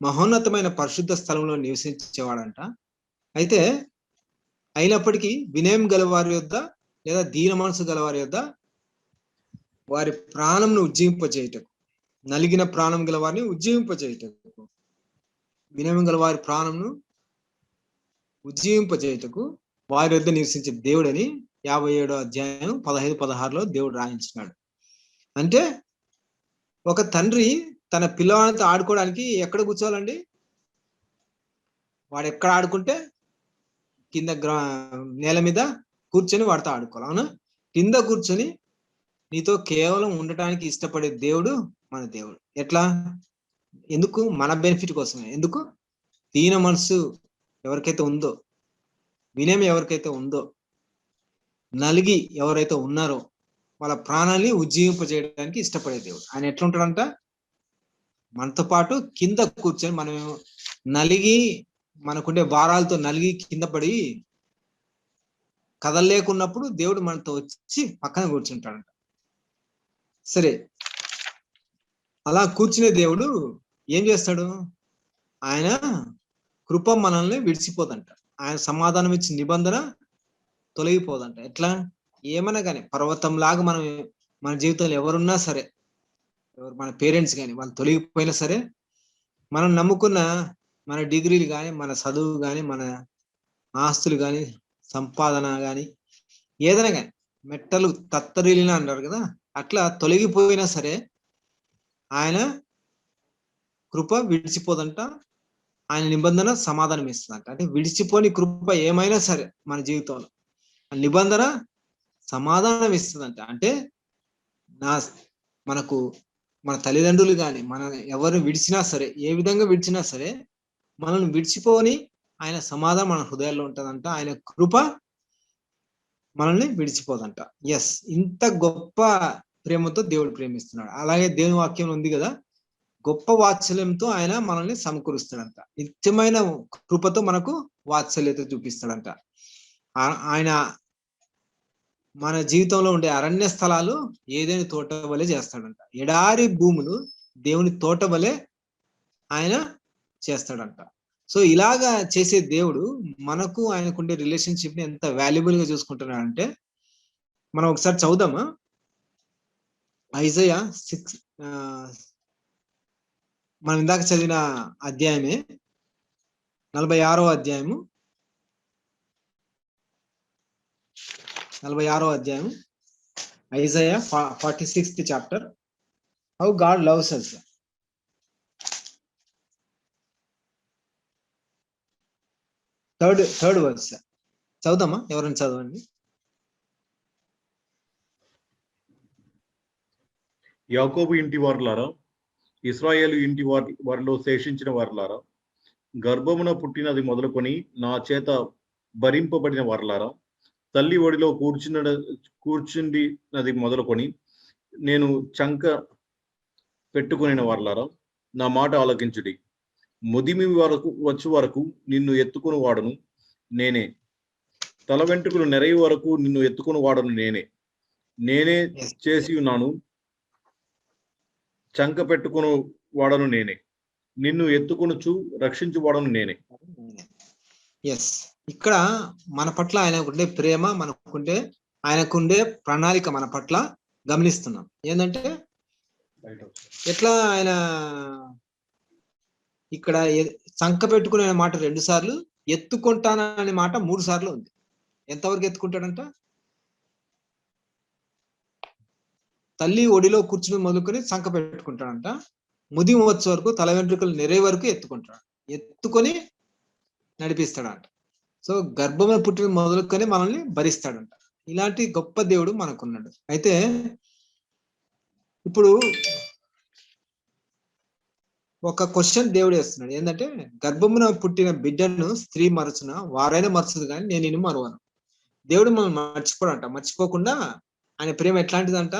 మహోన్నతమైన పరిశుద్ధ స్థలంలో నివసించేవాడంట. అయితే అయినప్పటికీ వినయం గలవారి యొద్ద, లేదా దీన మనసు గలవారి యొద్ద వారి ప్రాణంను ఉజ్జీవింపజేయుటకు, నలిగిన ప్రాణం గల వారిని ఉజ్జీవింపజేయుటకు, వినయం గల వారి ప్రాణంను ఉజ్జీవింపజేయుటకు వారి వద్ద నివసించే దేవుడని 57వ అధ్యాయం 15-16లో దేవుడు రాయించినాడు. అంటే ఒక తండ్రి తన పిల్లవాడితో ఆడుకోవడానికి ఎక్కడ కూర్చోవాలండి? వాడు ఎక్కడ ఆడుకుంటే కింద నేల మీద కూర్చొని వాడితో ఆడుకోవాలి. అవునా? కింద కూర్చొని నీతో కేవలం ఉండటానికి ఇష్టపడే దేవుడు మన దేవుడు. ఎట్లా? ఎందుకు? మన బెనిఫిట్ కోసమే. ఎందుకు? దీన మనసు ఎవరికైతే ఉందో, వినయం ఎవరికైతే ఉందో, నలిగి ఎవరైతే ఉన్నారో వాళ్ళ ప్రాణాన్ని ఉజ్జీవింపజేయడానికి ఇష్టపడే దేవుడు. ఆయన ఎట్లుంటాడంట? మనతో పాటు కింద కూర్చొని, మనం నలిగి మనకుండే భారాలతో నలిగి కింద పడి కదలలేకున్నప్పుడు దేవుడు మనతో వచ్చి పక్కన కూర్చుంటాడంట. సరే, అలా కూర్చునే దేవుడు ఏం చేస్తాడు? ఆయన కృప మనల్ని విడిచిపోదంట. ఆయన సమాధానం ఇచ్చి నిబంధన తొలగిపోదంట. ఎట్లా? ఏమన్నా కానీ పర్వతం లాగా మనం మన జీవితంలో ఎవరున్నా సరే, ఎవరు మన పేరెంట్స్ కానీ వాళ్ళు తొలగిపోయినా సరే, మనం నమ్ముకున్న మన డిగ్రీలు కానీ, మన చదువు కానీ, మన ఆస్తులు కానీ, సంపాదన కానీ, ఏదైనా కానీ మెట్టలు తత్తరిల్లిన అంటారు కదా, అట్లా తొలగిపోయినా సరే ఆయన కృప విడిచిపోదంట. ఆయన నిబంధన సమాధానం ఇస్తుందంట. అంటే విడిచిపోని కృప ఏమైనా సరే మన జీవితంలో నిబంధన సమాధానం ఇస్తుందంట. అంటే మనకు మన తల్లిదండ్రులు కానీ మన ఎవరు విడిచినా సరే, ఏ విధంగా విడిచినా సరే మనల్ని విడిచిపోని ఆయన సమాధానం మన హృదయాల్లో ఉంటుందంట. ఆయన కృప మనల్ని విడిచిపోదంట. ఎస్, ఇంత గొప్ప ప్రేమతో దేవుడు ప్రేమిస్తున్నాడు. అలాగే దేవుని వాక్యం ఉంది కదా, గొప్ప వాత్సల్యంతో ఆయన మనల్ని సమకూరుస్తాడంట. నిత్యమైన కృపతో మనకు వాత్సల్యత చూపిస్తాడంట. ఆయన మన జీవితంలో ఉండే అరణ్య స్థలాలు ఏదైనా తోట వలె చేస్తాడంట. ఎడారి భూములు దేవుని తోట వలె ఆయన చేస్తాడంట. సో ఇలాగా చేసే దేవుడు మనకు ఆయనకుండే రిలేషన్షిప్ ని ఎంత వాల్యుబుల్ గా చూసుకుంటున్నాడంటే, మనం ఒకసారి చదువుదామా? ఐజయా 6 మనం ఇందాక చదివిన అధ్యాయమే, 46వ అధ్యాయము, 46వ అధ్యాయం, Isaiah 46th chapter, how God loves us. Third verse చదువుదామా? ఎవరైనా చదవండి. యాకోబు ఇంటి వారులారా, ఇశ్రాయేలు ఇంటి వారిలో శేషించిన వారులారా, గర్భమున పుట్టినది మొదలుకొని నా చేత భరింపబడిన వారులారా, తల్లి ఒడిలో కూర్చుండినది మొదలుకొని నేను చంక పెట్టుకుని వారులారా, నా మాట ఆలకించుడి. ముదిమి వచ్చు వరకు నిన్ను ఎత్తుకుని వాడును నేనే, తల వెంట్రుకలు నెరయి వరకు నిన్ను ఎత్తుకుని వాడును నేనే చేసి ఉన్నాను, చంక పెట్టుకుని వాడను నేనే, నిన్ను ఎత్తుకొనుచు రక్షించు వాడను నేనే. ఎస్, ఇక్కడ మన పట్ల ఆయనకుండే ప్రేమ, మనకుండే ఆయనకుండే ప్రణాళిక మన పట్ల గమనిస్తున్నాం. ఏంటంటే ఎట్లా ఆయన ఇక్కడ చంక పెట్టుకునే మాట 2 సార్లు, ఎత్తుకుంటాననే మాట 3 సార్లు ఉంది. ఎంతవరకు ఎత్తుకుంటాడంట? తల్లి ఒడిలో కూర్చుని మొదలుకొని చంక పెట్టుకుంటాడంట. ముది వచ్చే వరకు, తల వెంట్రుకలు నెరే వరకు ఎత్తుకుంటాడు, ఎత్తుకొని నడిపిస్తాడంట. సో గర్భమే పుట్టిన మొదలుకొని మనల్ని భరిస్తాడంట. ఇలాంటి గొప్ప దేవుడు మనకున్నాడు. అయితే ఇప్పుడు ఒక క్వశ్చన్ దేవుడు వేస్తున్నాడు. ఏంటంటే, గర్భమున పుట్టిన బిడ్డను స్త్రీ మరచున, వారైనా మరచదు కానీ నేను నిన్ను మరువను. దేవుడు మనం మర్చిపోడంట. మర్చిపోకుండా ఆయన ప్రేమ ఎట్లాంటిదంట,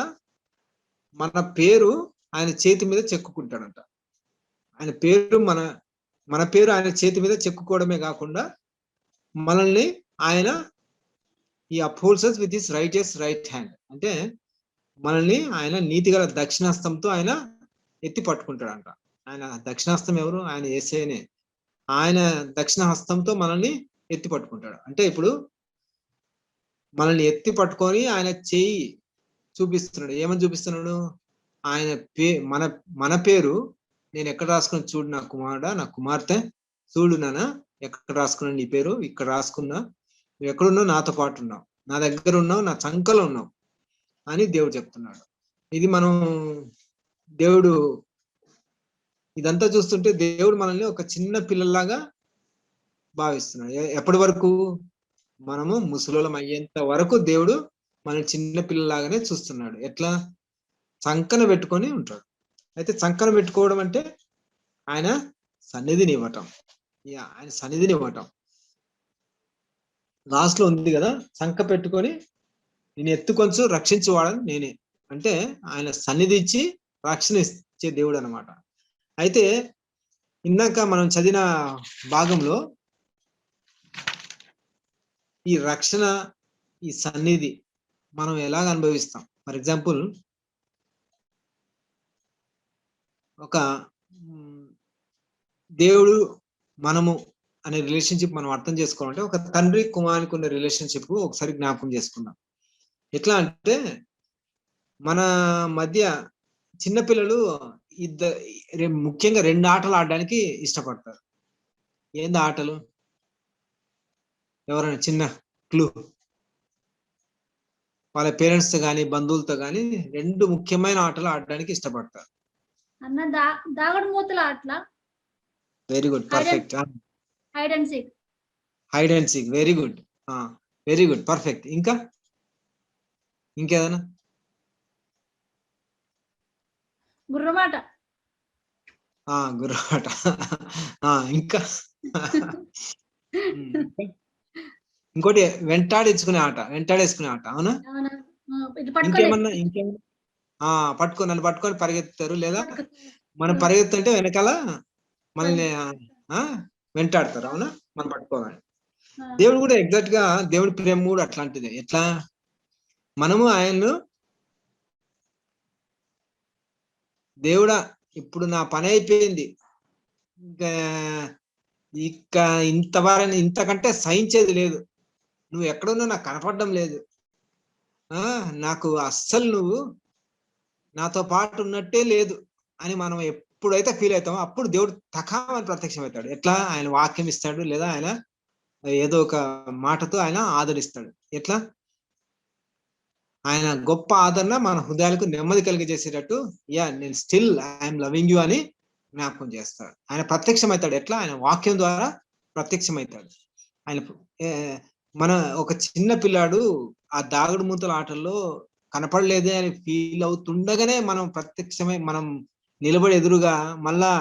మన పేరు ఆయన చేతి మీద చెక్కుకుంటాడంట. ఆయన పేరు మన పేరు ఆయన చేతి మీద చెక్కుకోవడమే కాకుండా మనల్ని ఆయన ఈ upholds us with his right hand. అంటే మనల్ని ఆయన నీతిగల దక్షిణాస్తంతో ఆయన ఎత్తి పట్టుకుంటాడంట. ఆయన దక్షిణాస్తం ఎవరు? ఆయన యేసయ్యనే. ఆయన దక్షిణ హస్తంతో మనల్ని ఎత్తి పట్టుకుంటాడు. అంటే ఇప్పుడు మనల్ని ఎత్తి పట్టుకొని ఆయన చేయి చూపిస్తున్నాడు. ఏమని చూపిస్తున్నాడు? ఆయన మన పేరు నేను ఎక్కడ రాసుకున్నా చూడు నా కుమారుడా, నా కుమార్తె, చూడు నాన్న ఎక్కడ రాసుకున్నా నీ పేరు, ఇక్కడ రాసుకున్నా, నువ్వు ఎక్కడున్నావు నాతో పాటు ఉన్నావు, నా దగ్గర ఉన్నావు, నా చంకలో ఉన్నావు అని దేవుడు చెప్తున్నాడు. ఇది మనం దేవుడు ఇదంతా చూస్తుంటే దేవుడు మనల్ని ఒక చిన్న పిల్లల్లాగా భావిస్తున్నాడు. ఎప్పటి వరకు? మనము ముసలోళం అయ్యేంత వరకు దేవుడు మనల్ని చిన్న పిల్లలాగానే చూస్తున్నాడు. ఎట్లా? చంకన పెట్టుకొని ఉంటాడు. అయితే చంకన పెట్టుకోవడం అంటే ఆయన సన్నిధిని ఇవ్వటం. ఆయన సన్నిధిని ఇవ్వటం లాస్ట్ లో ఉంది కదా, చంక పెట్టుకొని నేను ఎత్తుకొంచు రక్షించువాడని నేనే. అంటే ఆయన సన్నిధి ఇచ్చి రక్షణ ఇచ్చే దేవుడు అనమాట. అయితే ఇందాక మనం చదివిన భాగంలో ఈ రక్షణ, ఈ సన్నిధి మనం ఎలాగ అనుభవిస్తాం? ఫర్ ఎగ్జాంపుల్, ఒక దేవుడు మనము అనే రిలేషన్షిప్ మనం అర్థం చేసుకోవాలంటే ఒక తండ్రి కుమారునికి ఉన్న రిలేషన్షిప్ ఒకసారి జ్ఞాపకం చేసుకుందాం. ఎట్లా అంటే మన మధ్య చిన్నపిల్లలు ముఖ్యంగా 2 ఆటలు ఆడడానికి ఇష్టపడతారు. ఏంది ఆటలు? ఎవరైనా చిన్న క్లూ? వాళ్ళ పేరెంట్స్ తో కానీ బంధువులతో కానీ 2 ముఖ్యమైన ఆటలు ఆడడానికి ఇష్టపడతారు. అన్న దాగుడు మూతల ఆటల. Very good, perfect. Hide and seek. Hide and seek, very good, very good, perfect. ఇంకేదైనా? గుర్రమాట. గుర్రమాట. ఇంకా ఇంకోటి వెంటాడేసుకునే ఆట. అవునా? ఇంకేమన్నా? నన్ను పట్టుకొని పరిగెత్తారు, లేదా మనం పరిగెత్తుంటే వెనకాల మనల్ని వెంటాడతారు. అవునా? మనం పట్టుకోవాలి. దేవుడు కూడా ఎగ్జాక్ట్ గా దేవుడి ప్రేమ కూడా అట్లాంటిదే. ఎట్లా? మనము ఆయన్ను దేవుడా ఇప్పుడు నా పని అయిపోయింది, ఇంకా ఇంతకంటే సహించేది లేదు, నువ్వు ఎక్కడున్నా నాకు కనపడడం లేదు, నాకు అస్సలు నువ్వు నాతో పాటు ఉన్నట్టే లేదు అని మనం ఎప్పుడైతే ఫీల్ అవుతామో అప్పుడు దేవుడు తకామని ప్రత్యక్షమవుతాడు. ఎట్లా? ఆయన వాక్యం ఇస్తాడు, లేదా ఆయన ఏదో ఒక మాటతో ఆయన ఆదరిస్తాడు. ఎట్లా? ఆయన గొప్ప ఆదరణ మన హృదయాలకు నెమ్మది కలిగజేసేటట్టు, నేను స్టిల్ ఐఎమ్ లవింగ్ యూ అని జ్ఞాపకం చేస్తాడు. ఆయన ప్రత్యక్షమవుతాడు. ఎట్లా? ఆయన వాక్యం ద్వారా ప్రత్యక్షమవుతాడు. ఆయన మన ఒక చిన్న పిల్లాడు ఆ దాగుడు మూతల ఆటల్లో కనపడలేదే అని ఫీల్ అవుతుండగానే మనం నిలబడి ఎదురుగా మళ్ళా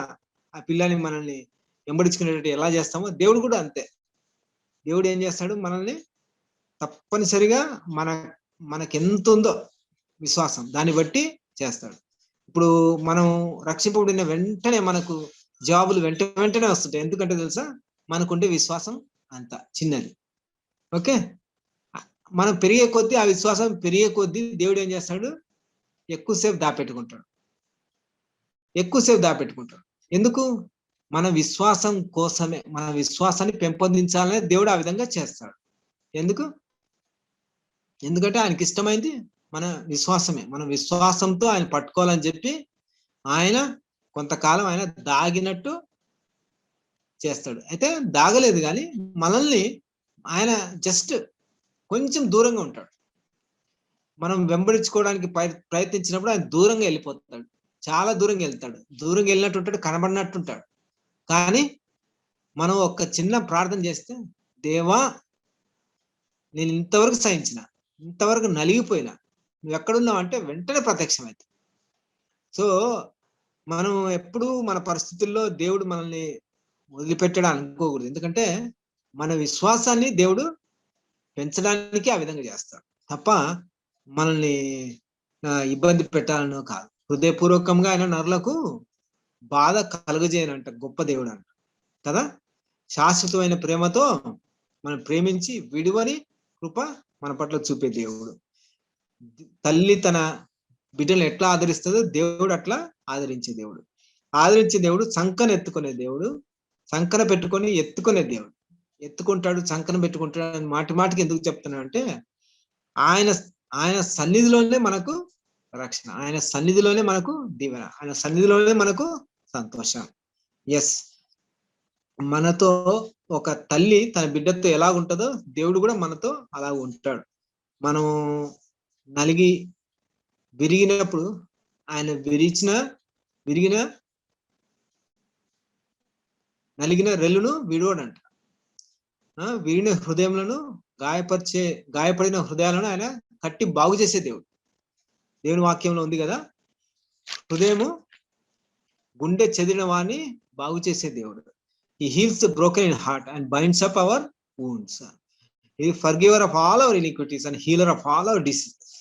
ఆ పిల్లని మనల్ని వెంబడించుకునేటట్టు ఎలా చేస్తామో దేవుడు కూడా అంతే. దేవుడు ఏం చేస్తాడు? మనల్ని తప్పనిసరిగా మనకి ఎంత ఉందో విశ్వాసం దాన్ని బట్టి చేస్తాడు. ఇప్పుడు మనం రక్షింపబడిన వెంటనే మనకు జాబులు వెంటనే వస్తుంటాయి. ఎందుకంటే తెలుసా? మనకుండే విశ్వాసం అంత చిన్నది. ఓకే, మనం పెరిగే కొద్దీ, ఆ విశ్వాసం పెరిగే కొద్దీ దేవుడు ఏం చేస్తాడు? ఎక్కువసేపు దాపెట్టుకుంటాడు. ఎందుకు? మన విశ్వాసం కోసమే, మన విశ్వాసాన్ని పెంపొందించాలనే దేవుడు ఆ విధంగా చేస్తాడు. ఎందుకంటే ఆయనకి ఇష్టమైంది మన విశ్వాసమే. మన విశ్వాసంతో ఆయన పట్టుకోవాలని చెప్పి ఆయన కొంతకాలం ఆయన దాగినట్టు చేస్తాడు. అయితే దాగలేదు కానీ మనల్ని ఆయన జస్ట్ కొంచెం దూరంగా ఉంటాడు. మనం వెంబడించుకోవడానికి ప్రయత్నించినప్పుడు ఆయన దూరంగా వెళ్ళిపోతాడు, చాలా దూరంగా వెళ్తాడు. దూరంగా వెళ్ళినట్టు ఉంటాడు, కనబడినట్టు ఉంటాడు. కానీ మనం ఒక చిన్న ప్రార్థన చేస్తే, దేవా నేను ఇంతవరకు సహించిన, ఇంతవరకు నలిగిపోయినా, నువ్వు ఎక్కడున్నావు అంటే వెంటనే ప్రత్యక్షమైంది. సో మనం ఎప్పుడు మన పరిస్థితుల్లో దేవుడు మనల్ని వదిలిపెట్టడం అనుకోకూడదు. ఎందుకంటే మన విశ్వాసాన్ని దేవుడు పెంచడానికి ఆ విధంగా చేస్తాడు తప్ప మనల్ని ఇబ్బంది పెట్టాలనో కాదు. హృదయపూర్వకంగా ఆయన నరులకు బాధ కలుగజేయనంట గొప్ప దేవుడు అంట కదా. శాశ్వతమైన ప్రేమతో మనం ప్రేమించి విడువని కృప మన పట్ల చూపే దేవుడు. తల్లి తన బిడ్డలు ఎట్లా ఆదరిస్తుందో దేవుడు అట్లా ఆదరించే దేవుడు. సంకన ఎత్తుకునే దేవుడు, సంకన పెట్టుకొని ఎత్తుకునే దేవుడు. ఎత్తుకుంటాడు, సంకన పెట్టుకుంటాడు అని మాటికి ఎందుకు చెప్తున్నా అంటే ఆయన సన్నిధిలోనే మనకు రక్షణ, ఆయన సన్నిధిలోనే మనకు దీవెన, ఆయన సన్నిధిలోనే మనకు సంతోషం. ఎస్, మనతో ఒక తల్లి తన బిడ్డతో ఎలా ఉంటుందో దేవుడు కూడా మనతో అలా ఉంటాడు. మనం విరిగినప్పుడు ఆయన నలిగిన రెల్లును విడవడంట. విరిగిన హృదయములను గాయపడిన హృదయాలను ఆయన కట్టి బాగు చేసే దేవుడు. దేవుని వాక్యంలో ఉంది కదా, హృదయము గుండె చెదిరిన వాడిని బాగు చేసే దేవుడు. He heals the broken in heart and binds up our wounds. He is forgiver of all our iniquities and healer of all our diseases.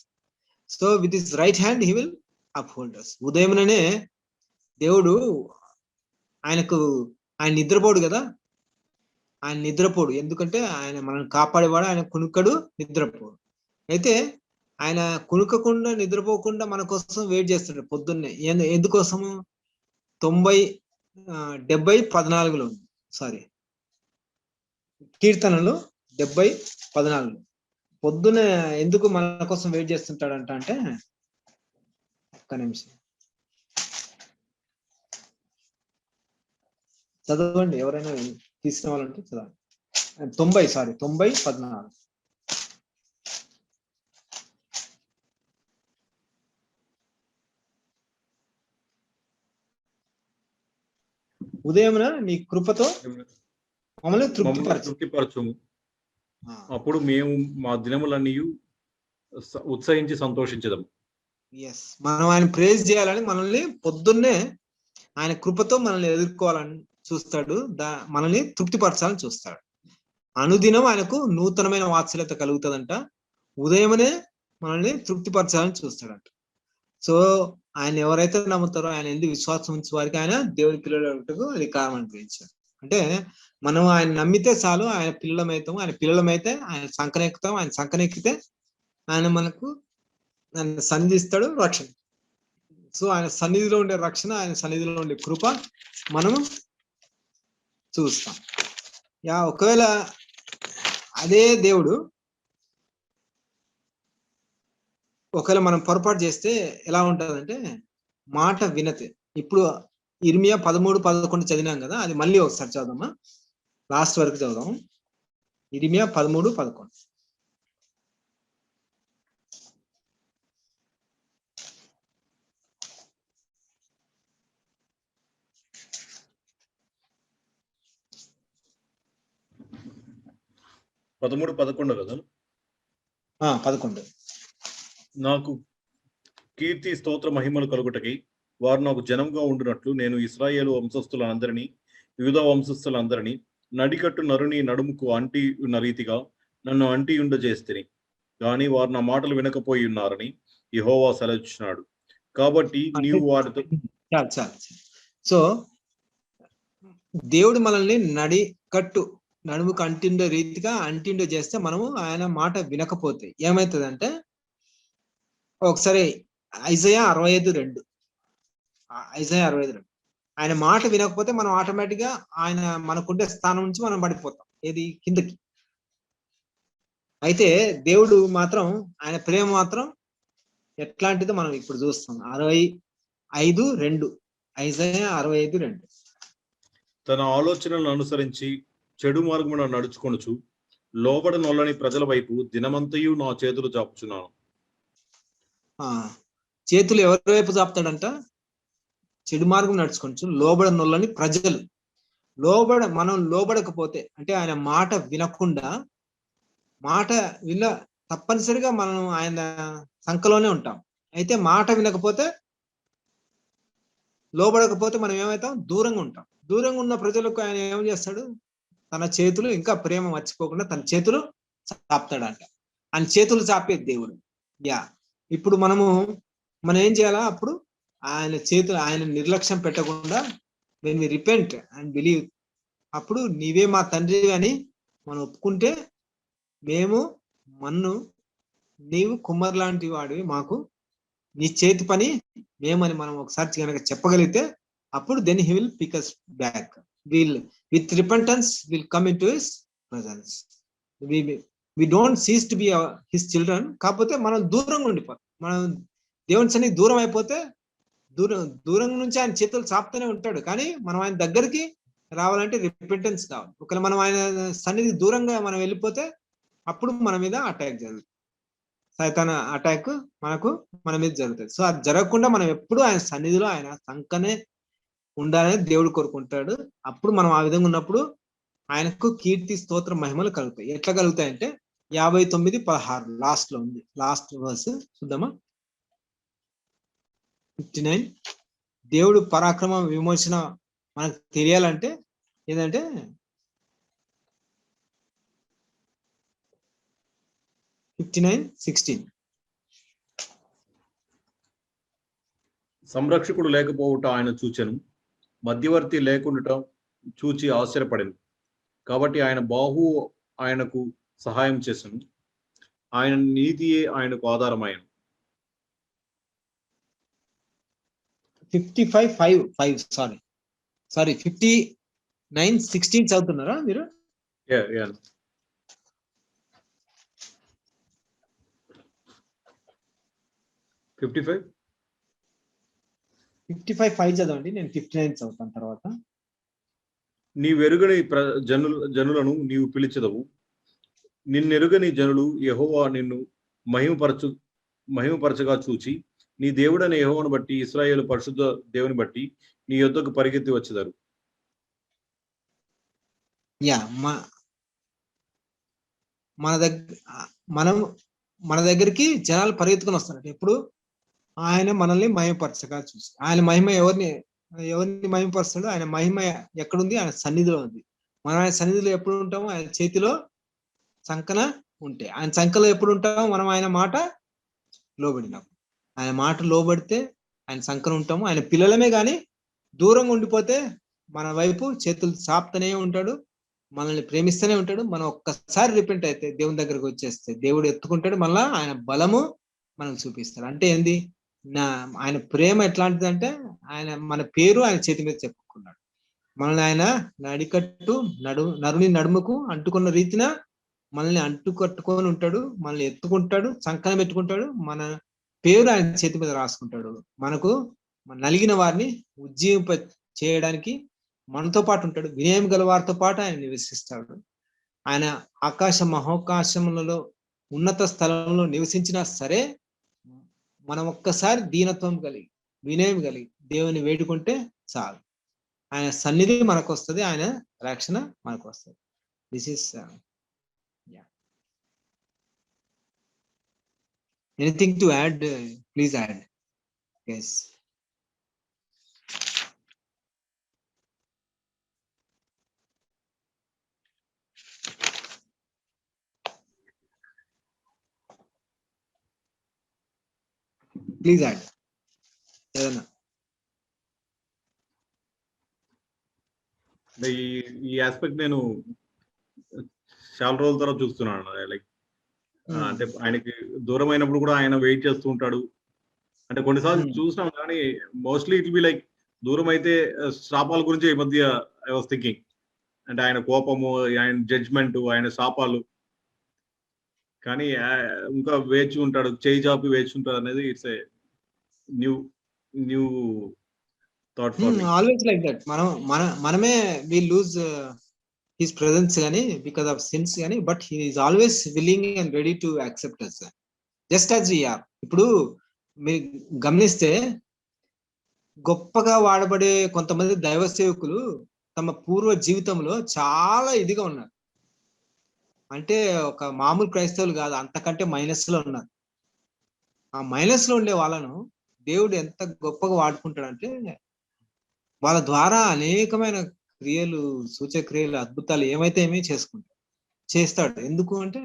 So with his right hand he will uphold us. ఉదయముననే దేవుడు ఆయన నిద్రపోడు కదా, ఆయన నిద్రపోడు. ఎందుకంటే ఆయన మనల్ని కాపాడేవాడు, ఆయన కునుకడు, నిద్రపోడు. అయితే ఆయన కునుకకుండా నిద్రపోకుండా మన కోసం వెయిట్ చేస్తాడు పొద్దున్నే. ఎందుకోసము? 70:14 ఉంది. సారీ, కీర్తనలు 70:14. పొద్దున ఎందుకు మన కోసం వెయిట్ చేస్తుంటాడంట అంటే, ఒక్క నిమిషం చదవండి, ఎవరైనా తీసిన వాళ్ళంటే చదవండి. 90:14. ఉదయమున నీ కృపతో మమ్మల్ని తృప్తిపరచుము, అప్పుడు మేము మా దినములన్నీ ఉత్సహించి సంతోషించదాం. ఎస్, మనం ఆయన ప్రేజ్ చేయాలని, మనల్ని పొద్దున్నే ఆయన కృపతో మనల్ని ఎదుర్కోవాలని చూస్తాడు, మనల్ని తృప్తిపరచాలని చూస్తాడు. అనుదినం ఆయనకు నూతనమైన వాత్సల్యత కలుగుతుందంట. ఉదయమనే మనల్ని తృప్తిపరచాలని చూస్తాడంట. సో ఆయన ఎవరైతే నమ్ముతారో, ఆయన ఎందుకు విశ్వాసం ఉంచే వారికి ఆయన దేవుడి పిల్లలకు అధికారం అనుగ్రహించారు. అంటే మనం ఆయన నమ్మితే చాలు, ఆయన పిల్లలమైతాము. ఆయన పిల్లలమైతే ఆయన సంకనెక్కుతాం. ఆయన సంకనెక్కితే ఆయన మనకు ఆయన సన్నిధిస్తాడు, రక్షణ. సో ఆయన సన్నిధిలో ఉండే రక్షణ, ఆయన సన్నిధిలో ఉండే కృప మనము చూస్తాం. ఒకవేళ అదే దేవుడు ఒకవేళ మనం పొరపాటు చేస్తే ఎలా ఉంటుందంటే, మాట వినతే. ఇప్పుడు ఇర్మియా 13:11 చదివినాం కదా, అది మళ్ళీ ఒకసారి చదువుదామా, లాస్ట్ వరకు చదువుదాం. ఇర్మియా 13:11. కదా 11. నాకు కీర్తి స్తోత్ర మహిమలు కలుగుటకి వారు నాకు జనంగా ఉండునట్లు నేను ఇశ్రాయేలు వంశస్థులందరినీ, యూద వంశస్థులందరినీ నడికట్టు నరుని నడుముకు అంటి ఉన్న రీతిగా నన్ను అంటి ఉండజేస్తిని, కానీ వారు నా మాటలు వినకపోయి ఉన్నారని యెహోవా సెలవిచ్చినాడు. కాబట్టి నీవు వారితో సో దేవుడు మనల్ని నడుముకు అంటిండే రీతిగా అంటిండో చేస్తే, మనము ఆయన మాట వినకపోతే ఏమవుతుందంటే, ఒకసారి ఐజయా 65:2 ఆయన మాట వినకపోతే మనం ఆటోమేటిక్ గా ఆయన మనకుండే స్థానం నుంచి మనం పడిపోతాం, ఏది కిందకి. అయితే దేవుడు మాత్రం, ఆయన ప్రేమ మాత్రం ఎట్లాంటిదో మనం ఇప్పుడు చూస్తాం. 65:2 ఐజయా 65:2. తన ఆలోచనలను అనుసరించి చెడు మార్గమున నడుచుకొనుచు లోబడనొల్లని ప్రజల వైపు దినమంతయు నా చేతులు చాపుచున్నాను. చేతులు ఎవరి వైపు చాపుతాడంట? చెడు మార్గం నడుచుకొనుచు లోబడనొల్లని ప్రజలు. మనం లోబడకపోతే అంటే ఆయన మాట వినకుండా, తప్పనిసరిగా మనం ఆయన సంకలోనే ఉంటాం. అయితే మాట వినకపోతే, లోబడకపోతే మనం ఏమవుతాం? దూరంగా ఉంటాం. దూరంగా ఉన్న ప్రజలకు ఆయన ఏం చేస్తాడు? తన చేతులు, ఇంకా ప్రేమ మర్చిపోకుండా తన చేతులు చాపుతాడంట. ఆయన చేతులు చాపే దేవుడు. ఇప్పుడు మనం ఏం చేయాలా? అప్పుడు ఆయన నిర్లక్ష్యం పెట్టకుండా, when we repent and believe, అప్పుడు నీవే మా తండ్రి అని మనం ఒప్పుకుంటే, నీవు కుమ్మరి లాంటి వాడివి, మాకు నీ చేతి పని మేమని మనం ఒకసారి కనుక చెప్పగలిగితే, అప్పుడు then he will pick us back. With repentance will come in to his presence. we don't cease to be his children. కాకపోతే మనం దూరంగా ఉండిపోతాం. మనం దేవుని సన్నిధికి దూరం అయిపోతే, దూరం నుంచి ఆయన చేతులు చాపుతూనే ఉంటాడు, కానీ మనం ఆయన దగ్గరికి రావాలంటే రిపెంటెన్స్ కావాలి. ఒకవేళ మనం ఆయన సన్నిధికి దూరంగా మనం వెళ్ళిపోతే, అప్పుడు మన మీద అటాక్ జరుగుతుంది, సైతాన్ అటాక్ మన మీద జరుగుతుంది. సో అది జరగకుండా మనం ఎప్పుడు ఆయన సన్నిధిలో, ఆయన సంకనే ఉండాలని దేవుడు కోరుకుంటాడు. అప్పుడు మనం ఆ విధంగా ఉన్నప్పుడు ఆయనకు కీర్తి స్తోత్ర మహిమలు కలుగుతాయి. ఎట్లా కలుగుతాయంటే 59:16 లాస్ట్ లో ఉంది. లాస్ట్ వర్స్ చూద్దామా? 59. దేవుడు పరాక్రమ విమోచన మనకు తెలియాలంటే ఏంటంటే, సంరక్షకుడు లేకపోవుట ఆయన చూచెను, మధ్యవర్తి లేకుండా చూచి ఆశ్చర్యపడెను. కాబట్టి ఆయన బాహు ఆయనకు సహాయం చేసెను, ఆయన నీతియే ఆయనకు ఆధారమాయను. 55:5 సారీ 59:16 చదువుతున్నారా మీరు? Yeah, yeah. 55:5 చదవండి, నేను 59 చదువుతాను తర్వాత. నీవెరుగని జనులను నీవు పిలిచెదవు, నిన్నెరుగని జనులు యెహోవా నిన్ను మహిమపరచగా చూచి, నీ దేవుడైన యెహోవాను బట్టి ఇశ్రాయేలు పరిశుద్ధ దేవుని బట్టి నీ యొద్దకు పరిగెత్తి వచ్చెదరు. యా మన దగ్గరికి జనాలు పరిగెత్తుకొని వస్తున్నారు. ఎప్పుడు? ఆయన మనల్ని మహిమపరచగా చూసి. ఆయన మహిమ ఎవరిని మహిమపరుస్తాడు? ఆయన మహిమ ఎక్కడుంది? ఆయన సన్నిధిలో ఉంది. మనం ఆయన సన్నిధిలో ఎప్పుడు ఉంటామో? ఆయన చేతిలో సంకన ఉంటే. ఆయన సంకలో ఎప్పుడు ఉంటామో? మనం ఆయన మాట లోబడినప్పుడు. ఆయన మాట లోబడితే ఆయన సంకన ఉంటాము. ఆయన పిల్లలమే కానీ దూరంగా ఉండిపోతే మన వైపు చేతులు చాపుతూనే ఉంటాడు, మనల్ని ప్రేమిస్తూనే ఉంటాడు. మనం ఒక్కసారి రిపెంట్ అయితే దేవుని దగ్గరకు వచ్చేస్తే దేవుడు ఎత్తుకుంటాడు, మళ్ళా ఆయన బలము మనకు చూపిస్తాడు. అంటే ఏంది? ఆయన ప్రేమ ఎట్లాంటిదంటే మన పేరు ఆయన చేతి మీద చెప్పుకున్నాడు. మనల్ని ఆయన నడికట్టు నరుని నడుముకు అంటుకున్న రీతిన మనల్ని అంటుకట్టుకొని ఉంటాడు, మనల్ని ఎత్తుకుంటాడు, సంకలం పెట్టుకుంటాడు, మన పేరు ఆయన చేతి మీద రాసుకుంటాడు. మనకు నలిగిన వారిని ఉజ్జీవింప చేయడానికి మనతో పాటు ఉంటాడు. వినయం గల వారితో పాటు ఆయన నివసిస్తాడు. ఆయన ఆకాశ మహోకాశములలో ఉన్నత స్థలంలో నివసించినా సరే మనం ఒక్కసారి దీనత్వం కలిగి వినయం కలిగి దేవుని వేడుకుంటే చాలు, ఆయన సన్నిధి మనకు వస్తుంది, ఆయన రక్షణ మనకు వస్తుంది. This is anything to add? Please add. Yes. Please add ఏదన్నా. ఈ ఆస్పెక్ట్ నేను చాలా రోజుల తర్వాత చూస్తున్నాను. లైక్ అంటే ఆయనకి దూరం అయినప్పుడు కూడా ఆయన వెయిట్ చేస్తూ ఉంటాడు. అంటే కొన్నిసార్లు చూసినాం కానీ మోస్ట్లీ ఇట్ బి లైక్ దూరం అయితే శాపాల గురించి ఈ మధ్య ఐ వాస్ థింకింగ్. అంటే ఆయన కోపము, ఆయన జడ్జ్మెంట్, ఆయన శాపాలు, కానీ ఇంకా వేచి ఉంటాడు, చేయి చాపి వేచి ఉంటాడు అనేది it's a new thought for me. Always like that. మనమే వి లూజ్ హిస్ ప్రెజెన్స్ కానీ బికాస్ ఆఫ్ సిన్స్ కానీ, but he is always willing and ready to accept us just as we are. ఇప్పుడు మీరు గమనిస్తే గొప్పగా వాడబడే కొంతమంది దైవ సేవకులు తమ పూర్వ జీవితంలో చాలా ఇదిగా ఉన్నారు. అంటే ఒక మామూలు క్రైస్తవులు కాదు, అంతకంటే మైనస్ లో ఉన్నారు. ఆ మైనస్ లో ఉండే వాళ్ళను దేవుడు ఎంత గొప్పగా వాడుకుంటాడంటే వాళ్ళ ద్వారా అనేకమైన క్రియలు, సూచక్రియలు, అద్భుతాలు ఏమైతే చేస్తాడు. ఎందుకు అంటే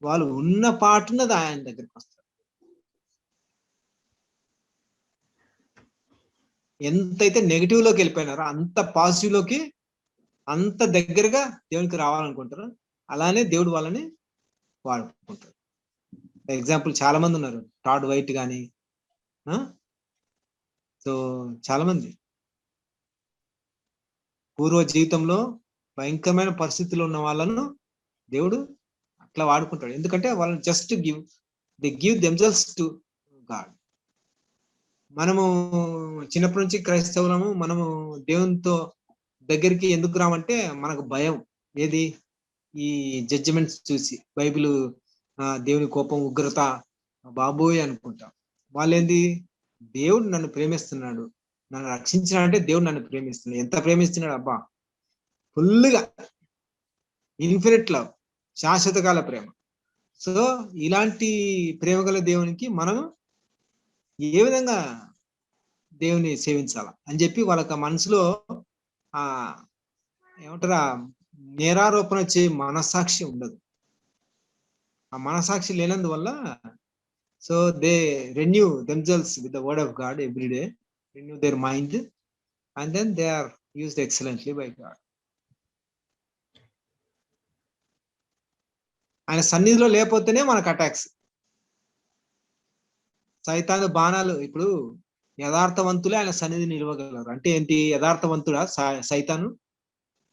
వాళ్ళు ఉన్న పాటున్నది ఆయన దగ్గరికి వస్తారు. ఎంతైతే నెగిటివ్ లోకి వెళ్ళిపోయినారో అంత పాజిటివ్ లోకి, అంత దగ్గరగా దేవునికి రావాలనుకుంటారు. అలానే దేవుడు వాళ్ళని వాడుకుంటారు. ఎగ్జాంపుల్ చాలా మంది ఉన్నారు. టాడ్ వైట్ కానీ, సో చాలా మంది పూర్వ జీవితంలో భయంకరమైన పరిస్థితుల్లో ఉన్న వాళ్ళను దేవుడు అట్లా వాడుకుంటాడు. ఎందుకంటే వాళ్ళని just give themselves to God. మనము చిన్నప్పటి నుంచి క్రైస్తవులము, మనము దేవునితో దగ్గరికి ఎందుకు రామంటే మనకు భయం. ఏది? ఈ జడ్జిమెంట్స్ చూసి, బైబిల్ దేవుని కోపం, ఉగ్రత, బాబోయ్ అనుకుంటాం. వాళ్ళేంది? దేవుడు నన్ను ప్రేమిస్తున్నాడు, నన్ను రక్షించినాడంటే దేవుడు నన్ను ప్రేమిస్తున్నాడు. ఎంత ప్రేమిస్తున్నాడు అబ్బా! ఫుల్గా ఇన్ఫినిట్ లవ్, శాశ్వత కాల ప్రేమ. సో ఇలాంటి ప్రేమ గల దేవునికి మనము ఏ విధంగా దేవుని సేవించాల అని చెప్పి వాళ్ళకి మనసులో ఏమంటారా నేరారోపణ చే మనసాక్షి ఉండదు. ఆ మనసాక్షి లేనందువల్ల so they renew themselves with the word of God every day, renew their mind, and then they are used excellently by God. ఆయన సన్నిధిలో లేకపోతేనే మనకు అటాక్స్, సైతాను బాణాలు. ఇప్పుడు యథార్థవంతులే ఆయన సన్నిధి నిలవగలరు. అంటే ఏంటి? యథార్థవంతుడా సైతాను?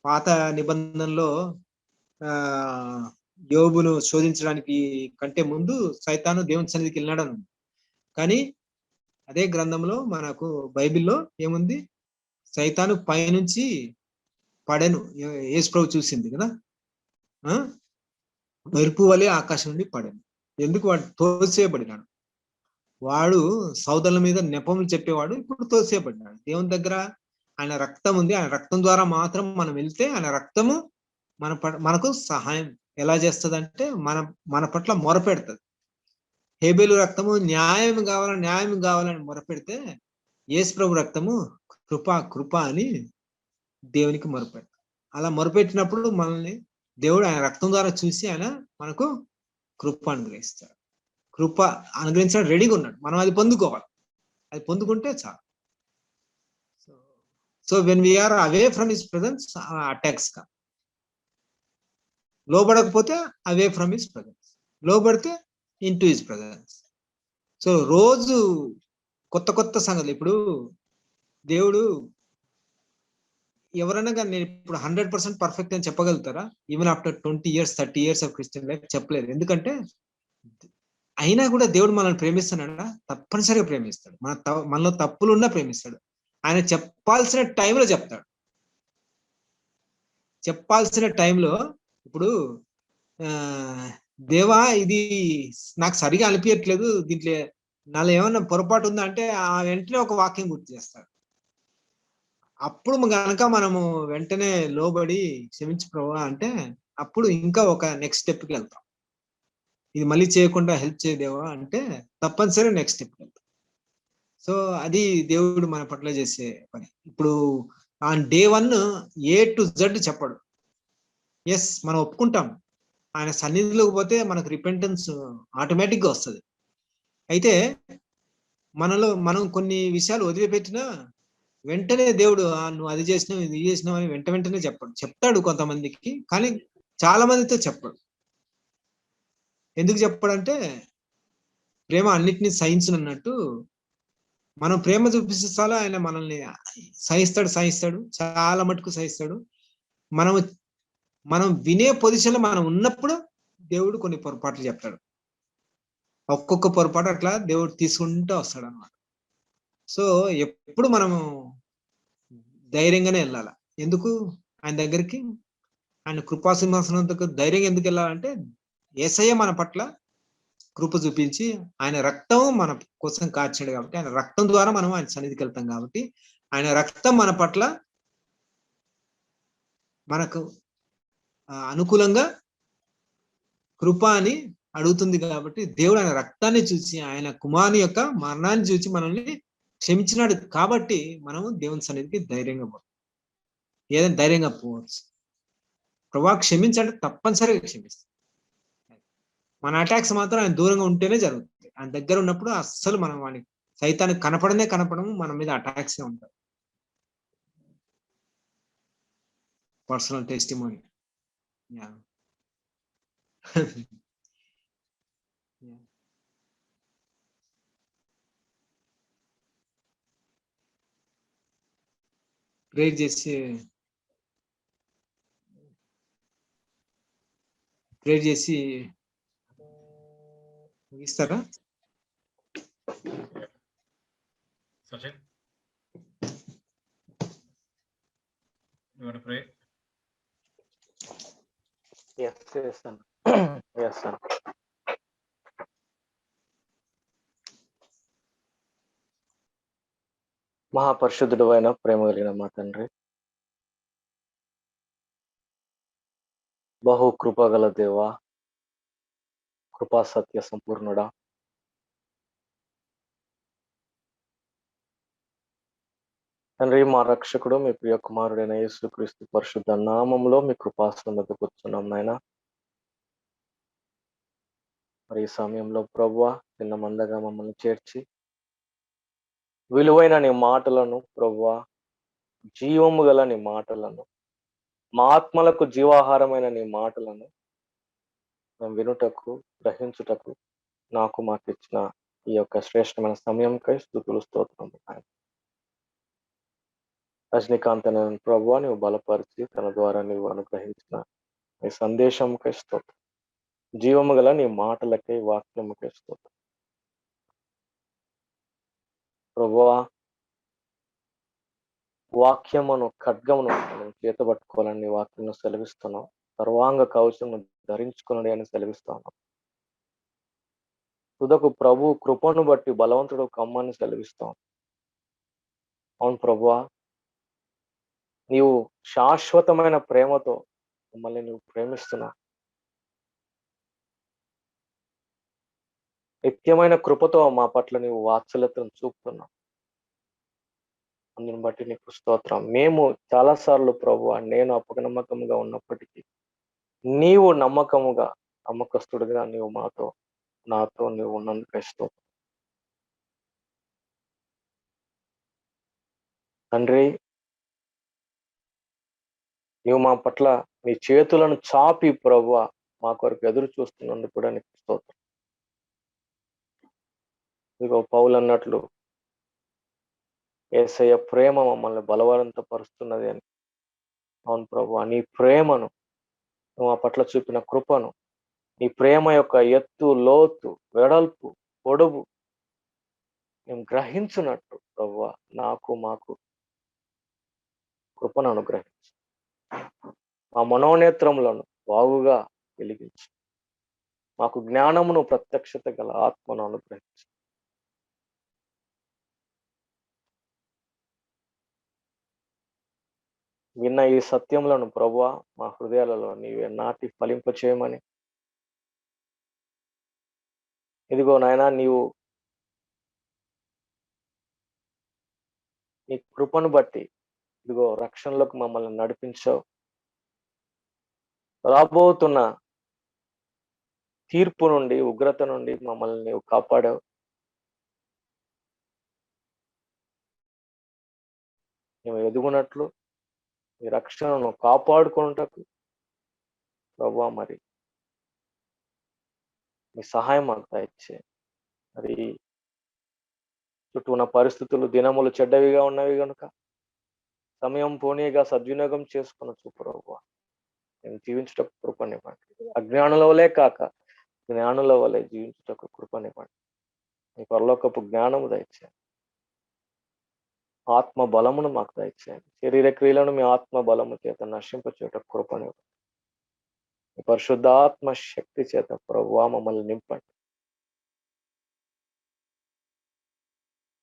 పాత నిబంధనలో ఆ యోబును శోధించడానికి కంటే ముందు సైతాను దేవుని సన్నిధికి వెళ్ళినాడు. కానీ అదే గ్రంథంలో మనకు బైబిల్లో ఏముంది? సైతాను పైనుంచి పడెను. యేసు ప్రభు చూసింది కదా, మెరుపు వలె ఆకాశం నుండి పడెను. ఎందుకు? వాడు తోసేయబడినాడు. వాడు సోదరుల మీద నెపములు చెప్పేవాడు, ఇప్పుడు తోసేయబడినాడు. దేవుని దగ్గర ఆయన రక్తం ఉంది. ఆయన రక్తం ద్వారా మాత్రం మనం వెళ్తే ఆయన రక్తము మనకు సహాయం ఎలా చేస్తుంది అంటే మన పట్ల మొరపెడుతుంది. హేబేలు రక్తము న్యాయం కావాలని మొరపెడితే యేసు ప్రభు రక్తము కృప అని దేవునికి మొరపెడతాడు. అలా మొరపెట్టినప్పుడు మనల్ని దేవుడు ఆయన రక్తం ద్వారా చూసి ఆయన మనకు కృప అనుగ్రహిస్తాడు. కృప అనుగ్రహించడం రెడీగా ఉన్నాడు. మనం అది పొందుకోవాలి. అది పొందుకుంటే చాలు. So when we are away from his presence, attacks కా లోబడకపోతే అవే ఫ్రమ్ హిస్ ప్రెజెన్స్, లోబడితే in to his presence. So రోజు కొత్త సంగతులు. ఇప్పుడు దేవుడు ఎవరైనా కానీ నేను ఇప్పుడు 100% పర్ఫెక్ట్ అని చెప్పగలుగుతారా? Even after 20 years 30 years of Christian life చెప్పలేదు. ఎందుకంటే అయినా కూడా దేవుడు మనల్ని ప్రేమిస్తున్నాడా? తప్పనిసరిగా ప్రేమిస్తాడు. మనలో తప్పులు ఉన్నా ప్రేమిస్తాడు. ఆయన చెప్పాల్సిన టైంలో చెప్తాడు. చెప్పాల్సిన టైంలో ఇప్పుడు దేవా ఇది నాకు సరిగా అనిపించట్లేదు, దీంట్లో నాలో ఏమన్నా పొరపాటు ఉందా అంటే ఆ వెంటనే ఒక వాక్యం గుర్తు చేస్తాడు. అప్పుడు కనుక మనము వెంటనే లోబడి క్షమించు ప్రభువా అంటే అప్పుడు ఇంకా ఒక నెక్స్ట్ స్టెప్కి వెళ్తాం. ఇది మళ్ళీ చేయకుండా హెల్ప్ చేయదేవా అంటే తప్పనిసరిగా నెక్స్ట్ స్టెప్కి వెళ్తాం. సో అది దేవుడు మన పట్ల చేసే పని. ఇప్పుడు on day 1 A to Z చెప్పడు. ఎస్, మనం ఒప్పుకుంటాం. ఆయన సన్నిధిలోకి పోతే మనకు రిపెంటెన్స్ ఆటోమేటిక్గా వస్తుంది. అయితే మనం కొన్ని విషయాలు వదిలిపెట్టినా వెంటనే దేవుడు నువ్వు అది చేసినావు ఇది చేసినావు అని వెంటనే చెప్తాడు కొంతమందికి, కానీ చాలా మందితో చెప్పడు. ఎందుకు చెప్పడంటే ప్రేమ అన్నిటినీ సహించునన్నట్టు మనం ప్రేమ చూపిస్తాలో ఆయన మనల్ని సహిస్తాడు, చాలా మటుకు సహిస్తాడు. మనం వినే పొజిషన్లో మనం ఉన్నప్పుడు దేవుడు కొన్ని పొరపాట్లు చెప్తాడు. ఒక్కొక్క పొరపాటు అట్లా దేవుడు తీసుకుంటూ వస్తాడు అన్నమాట. సో ఎప్పుడు మనము ధైర్యంగానే వెళ్ళాలి. ఎందుకు? ఆయన దగ్గరికి, ఆయన కృపాసింహాసనం దగ్గర ధైర్యంగా ఎందుకు వెళ్ళాలంటే యేసయ్య మన పట్ల కృప చూపించి ఆయన రక్తం మన కోసం కార్చాడు కాబట్టి, ఆయన రక్తం ద్వారా మనం ఆయన సన్నిధికి వెళ్తాం కాబట్టి, ఆయన రక్తం మన పట్ల మనకు అనుకూలంగా కృప అని అడుగుతుంది కాబట్టి దేవుడు ఆయన రక్తాన్ని చూసి ఆయన కుమారుని యొక్క మరణాన్ని చూసి మనల్ని క్షమించినాడు కాబట్టి మనము దేవుని సన్నిధికి ధైర్యంగా పోతాం. ఏదైనా ధైర్యంగా పోవచ్చు. ప్రభా క్షమించండి, తప్పనిసరిగా క్షమిస్తాం. మన అటాక్స్ మాత్రం ఆయన దూరంగా ఉంటేనే జరుగుతుంది. ఆయన దగ్గర ఉన్నప్పుడు అస్సలు మనం వాడిని సైతానికి కనపడము, మన మీద అటాక్స్ ఉంటాయి. Personal testimony. ప్రేర్ చేసి ముగిస్తారా? Sachin, you want to pray? Yes, son. Yes, son. మహాపరిశుద్ధుడు అయిన ప్రేమ కలిగిన మా తండ్రి, బహు కృపగల దేవ, కృపా సత్య సంపూర్ణుడా, తండ్రి మా రక్షకుడు మీ ప్రియ కుమారుడైన యేసుక్రీస్తు పరిశుద్ధ నామంలో మీ కృపాసనం వద్ద కూర్చున్నాం నాయన. మరి ఈ సమయంలో ప్రభువా చిన్న మందగా మమ్మల్ని చేర్చి విలువైన నీ మాటలను ప్రభువా, జీవము గల నీ మాటలను, మా ఆత్మలకు జీవాహారమైన నీ మాటలను మేము వినుటకు, గ్రహించుటకు మాకు ఇచ్చిన ఈ యొక్క శ్రేష్టమైన సమయంకై స్తుతులు స్తోత్రం. రజనీకాంత్ అనే ప్రభువా నీవు బలపరిచి తన ద్వారా నీవు అనుగ్రహించిన నీ సందేశంకై స్తోత్రం. జీవము గల నీ మాటలకై వాక్యముకై స్తోత్రం. ప్రభువా వాక్యమును ఖడ్గమును మనం చేతబట్టుకోవాలని నీ వాక్యం సెలవిస్తున్నాం. సర్వాంగ కవచమును ధరించుకునడి అని సెలవిస్తున్నాం. తుదకు ప్రభు కృపను బట్టి బలవంతుడు కమ్మని సెలవిస్తాం. అవును ప్రభువా, నీవు శాశ్వతమైన ప్రేమతో మమ్మల్ని నువ్వు ప్రేమిస్తున్నావు. నిత్యమైన కృపతో మా పట్ల నీవు వాత్సల్యతను చూపుతున్నావు. అందుని బట్టి నీకు స్తోత్రం. మేము చాలాసార్లు ప్రభువా, నేను అపనమ్మకంగా ఉన్నప్పటికీ నీవు నమ్మకస్తుడిగా నీవు నాతో నీవు ఉన్నందుకు స్తోత్రం. తండ్రి, నీవు మా పట్ల నీ చేతులను చాపి ప్రభువా మా కొరకు ఎదురు చూస్తున్నందుకు కూడా నీకు స్తోత్రం. ఇదిగో పౌలు అన్నట్లు యేసయ్య ప్రేమ మమ్మల్ని బలవంతపరుస్తున్నది అని. అవును ప్రభువా, నీ ప్రేమను నువ్వు మా పట్ల చూపిన కృపను, నీ ప్రేమ యొక్క ఎత్తు, లోతు, వెడల్పు, పొడవు మేము గ్రహించున్నట్టు ప్రభువా మాకు కృపను అనుగ్రహించు. మా మనోనేత్రములను బాగుగా వెలిగించు. మాకు జ్ఞానమును ప్రత్యక్షత గల ఆత్మను అనుగ్రహించు. విన్న ఈ సత్యములను ప్రభువా మా హృదయాలలో నీవే నాటి ఫలింపచేయమని. ఇదిగో నాయనా, నీవు నీ కృపను బట్టి ఇదిగో రక్షణలోకి మమ్మల్ని నడిపించావు. రాబోతున్న తీర్పు నుండి, ఉగ్రత నుండి మమ్మల్ని నీవు కాపాడావు. మేము ఎదుగునట్లు ఈ రక్షణను కాపాడుకున్నటకు ప్రభువా మరి మీ సహాయం మాకు దయచే. మరి చుట్టూ ఉన్న పరిస్థితులు, దినములు చెడ్డవిగా ఉన్నవి కనుక సమయం పోనీగా సద్వినియోగం చేసుకునొచ్చు ప్రభువా. మేము జీవించుటకు కృపనివ్వండి. అజ్ఞానుల వలే కాక జ్ఞానుల వలె జీవించుటకు కృపనివ్వండి. మీ పరలోకపు జ్ఞానము దయచేయండి. ఆత్మ బలమును మాకు దయచేయండి. శరీర క్రియలను మీ ఆత్మ బలము చేత నశింపచేయటకు కృపనివ్వండి. మీ పరిశుద్ధాత్మ శక్తి చేత ప్రభువా మమ్మల్ని నింపండి.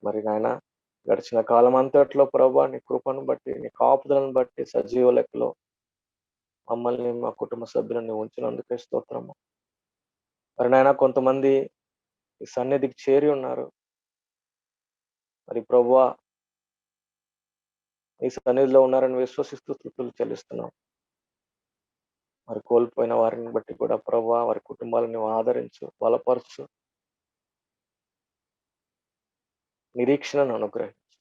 మరి నాయన, గడిచిన కాలం అంతట్లో ప్రభువా నీ కృపను బట్టి, నీ కాపుదలను బట్టి సజీవ లెక్కలో మమ్మల్ని, మా కుటుంబ సభ్యులను ఉంచినందుకే స్తోత్రము. మరి నాయన, కొంతమంది ఈ సన్నిధికి చేరి ఉన్నారు. మరి ప్రభువా ఈ సన్నిధిలో ఉన్నారని విశ్వసిస్తూ స్తుతులు చెల్లిస్తున్నాం. మరి కోల్పోయిన వారిని బట్టి కూడా ప్రభువా వారి కుటుంబాలను ఆదరించు, బలపరచు, నిరీక్షణను అనుగ్రహించు.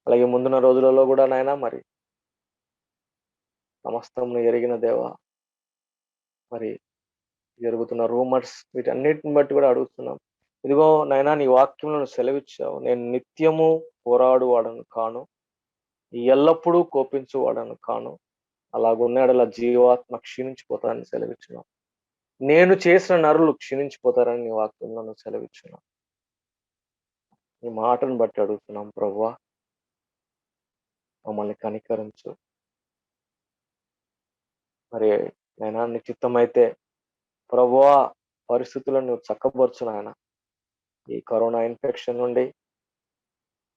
అలాగే ముందున్న రోజులలో కూడా నాయన మరి సమస్తమును ఎరిగిన దేవా, మరి జరుగుతున్న రూమర్స్ వీటన్నిటిని బట్టి కూడా అడుగుతున్నాం. ఇదిగో నాయనా, నీ వాక్యములను సెలవిచ్చావు. నేను నిత్యము పోరాడువాడను కాను, ఎల్లప్పుడూ కోపించువాడను కాను, అలాగున్నాడలా జీవాత్మ క్షీణించిపోతానని సెలవిచ్చున్నావు. నేను చేసిన నరులు క్షీణించిపోతారని నీ వాక్యంలో సెలవిచ్చున్నావు. నీ మాటను బట్టి అడుగుతున్నాం ప్రభువా, మమ్మల్ని కనికరించు. మరి నైనా నీ చిత్తమైతే ప్రభువా పరిస్థితులను నువ్వు చక్కబరుచు నాయన. ఈ కరోనా ఇన్ఫెక్షన్ నుండి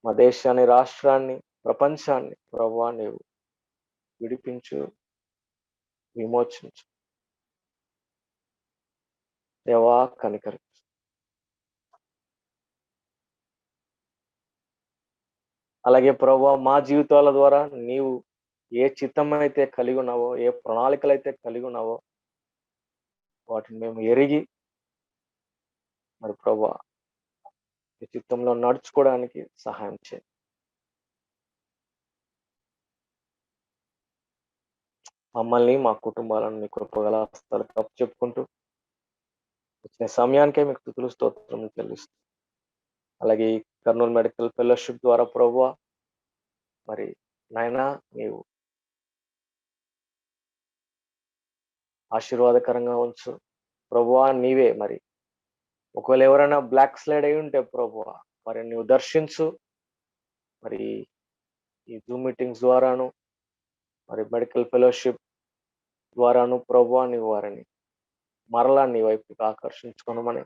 మా దేశాన్ని, రాష్ట్రాన్ని, ప్రపంచాన్ని ప్రభువా నీవు విడిపించు, విమోచించు. దేవా కనికరించు. అలాగే ప్రభువా మా జీవితాల ద్వారా నీవు ఏ చిత్తం అయితే కలిగి ఉన్నావో, ఏ ప్రణాళికలు అయితే కలిగి ఉన్నావో వాటిని మేము ఎరిగి మరి ప్రభువా ఈ చిత్తంలో నడుచుకోవడానికి సహాయం చేయి. మమ్మల్ని, మా కుటుంబాలను నీ కృపగల హస్తాలకు అప్పచెప్పుకుంటూ వచ్చిన సమయానికే మీకు స్తుతులు స్తోత్రం చెల్లిస్తాం. అలాగే ఈ కర్నూలు మెడికల్ ఫెలోషిప్ ద్వారా ప్రభువా మరి నాయనా నీవు ఆశీర్వాదకరంగా ఉంచు ప్రభువా. నీవే మరి ఒకవేళ ఎవరైనా బ్లాక్ స్లైడ్ అయి ఉంటే ప్రభువా మరి నువ్వు దర్శించు. మరి ఈ జూమ్ మీటింగ్స్ ద్వారాను మరి మెడికల్ ఫెలోషిప్ ద్వారాను ప్రభువా నీవు వారిని మరలా నీ వైపుకి ఆకర్షించుకొనమని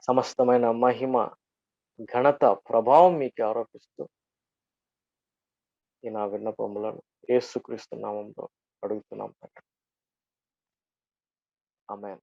సమస్తమైన మహిమ ఘనత ప్రభావం మీకు ఆరోపిస్తూ ఈ నా విన్నపములను యేసుక్రీస్తు నామంలో అడుగుతున్నాం తండ్రి. ఆమేన్.